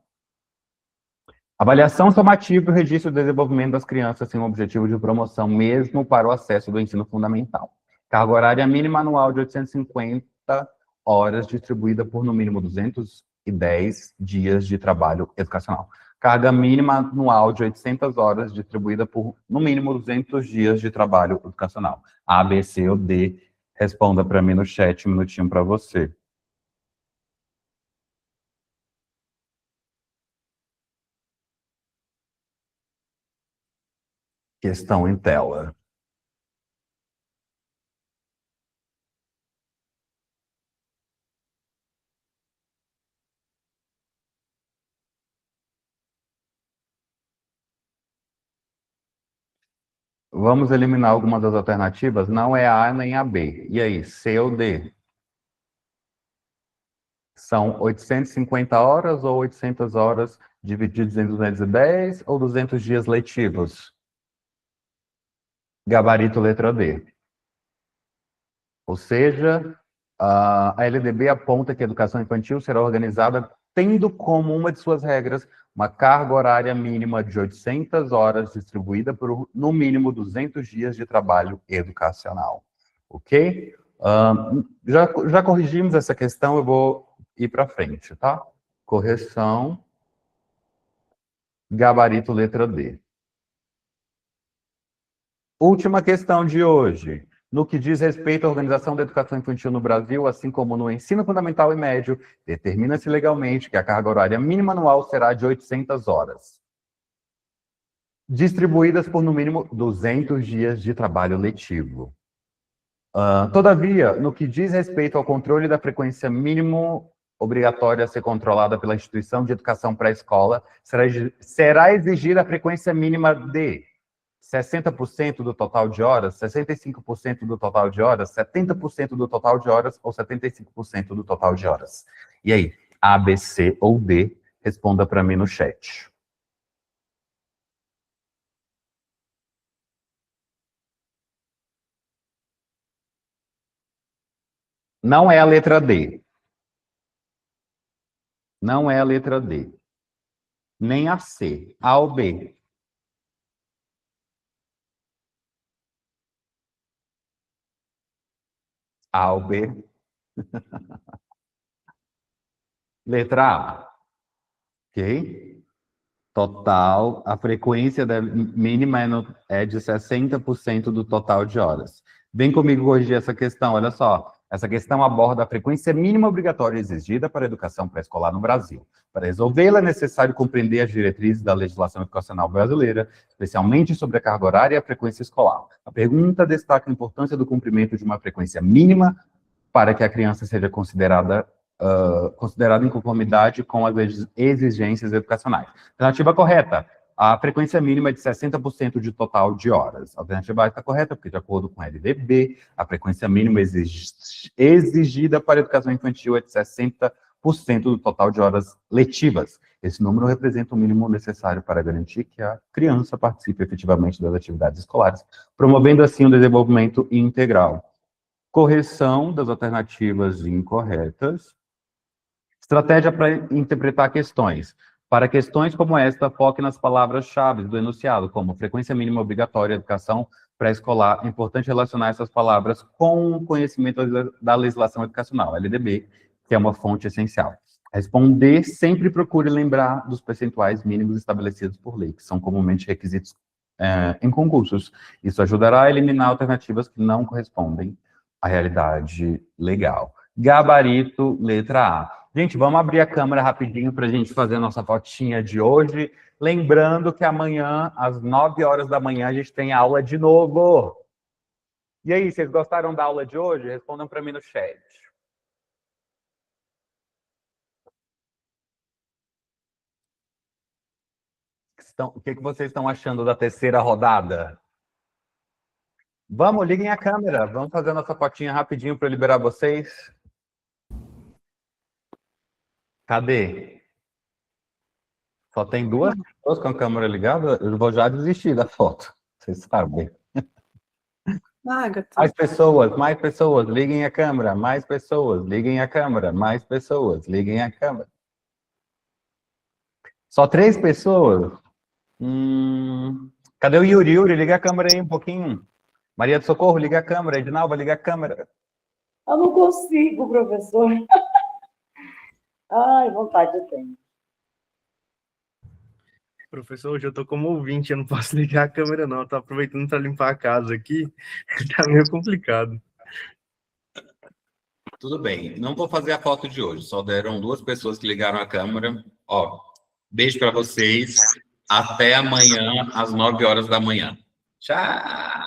Avaliação somativa e o registro do desenvolvimento das crianças sem o objetivo de promoção, mesmo para o acesso do ensino fundamental. Carga horária mínima anual de 850 horas, distribuída por no mínimo 210 dias de trabalho educacional. Carga mínima anual de 800 horas, distribuída por no mínimo 200 dias de trabalho educacional. A, B, C ou D? Responda para mim no chat, um minutinho para você. Questão em tela. Vamos eliminar alguma das alternativas? Não é A nem a B. E aí, C ou D? São 850 horas ou 800 horas divididos em 210 ou 200 dias letivos? Gabarito letra D. Ou seja, a LDB aponta que a educação infantil será organizada tendo como uma de suas regras uma carga horária mínima de 800 horas distribuída por, no mínimo, 200 dias de trabalho educacional. Ok? Já corrigimos essa questão, eu vou ir para frente, tá? Correção. Gabarito letra D. Última questão de hoje. No que diz respeito à organização da educação infantil no Brasil, assim como no ensino fundamental e médio, determina-se legalmente que a carga horária mínima anual será de 800 horas, distribuídas por no mínimo 200 dias de trabalho letivo. Todavia, no que diz respeito ao controle da frequência mínimo obrigatória a ser controlada pela instituição de educação pré-escola, será exigida a frequência mínima de 60% do total de horas, 65% do total de horas, 70% do total de horas ou 75% do total de horas. E aí, A, B, C ou D? Responda para mim no chat. Não é a letra D. Não é a letra D. Nem a C. A ou B? A ou B? Letra A. Ok? Total, a frequência mínima é de 60% do total de horas. Vem comigo corrigir essa questão, olha só. Essa questão aborda a frequência mínima obrigatória exigida para a educação pré-escolar no Brasil. Para resolvê-la, é necessário compreender as diretrizes da legislação educacional brasileira, especialmente sobre a carga horária e a frequência escolar. A pergunta destaca a importância do cumprimento de uma frequência mínima para que a criança seja considerada em conformidade com as exigências educacionais. Alternativa correta, a frequência mínima é de 60% de total de horas. A alternativa A está correta, porque de acordo com a LDB, a frequência mínima exigida para a educação infantil é de 60% do total de horas letivas. Esse número representa o mínimo necessário para garantir que a criança participe efetivamente das atividades escolares, promovendo assim o desenvolvimento integral. Correção das alternativas incorretas. Estratégia para interpretar questões. Para questões como esta, foque nas palavras-chave do enunciado, como frequência mínima obrigatória, educação pré-escolar. É importante relacionar essas palavras com o conhecimento da legislação educacional, LDB, que é uma fonte essencial. Responder, sempre procure lembrar dos percentuais mínimos estabelecidos por lei, que são comumente requisitos em concursos. Isso ajudará a eliminar alternativas que não correspondem à realidade legal. Gabarito, letra A. Gente, vamos abrir a câmera rapidinho para a gente fazer a nossa fotinha de hoje. Lembrando que amanhã, às 9 horas da manhã, a gente tem aula de novo. E aí, vocês gostaram da aula de hoje? Respondam para mim no chat. O que vocês estão achando da terceira rodada? Vamos, liguem a câmera. Vamos fazer a nossa fotinha rapidinho para liberar vocês. Cadê? Só tem 2 pessoas com a câmera ligada, eu vou já desistir da foto. Vocês sabem. Agatha. Mais pessoas, liguem a câmera. Mais pessoas, liguem a câmera. Mais pessoas, liguem a câmera. Só 3 pessoas? Cadê o Yuri? Yuri, liga a câmera aí um pouquinho. Maria do Socorro, liga a câmera. Edinalva, liga a câmera. Eu não consigo, professor. Ai, vontade eu tenho. Professor, hoje eu tô como ouvinte, eu não posso ligar a câmera, não. Eu tô aproveitando para limpar a casa aqui. Tá meio complicado. Tudo bem, não vou fazer a foto de hoje. Só deram 2 pessoas que ligaram a câmera. Ó, beijo para vocês. Até amanhã, às 9 horas da manhã. Tchau!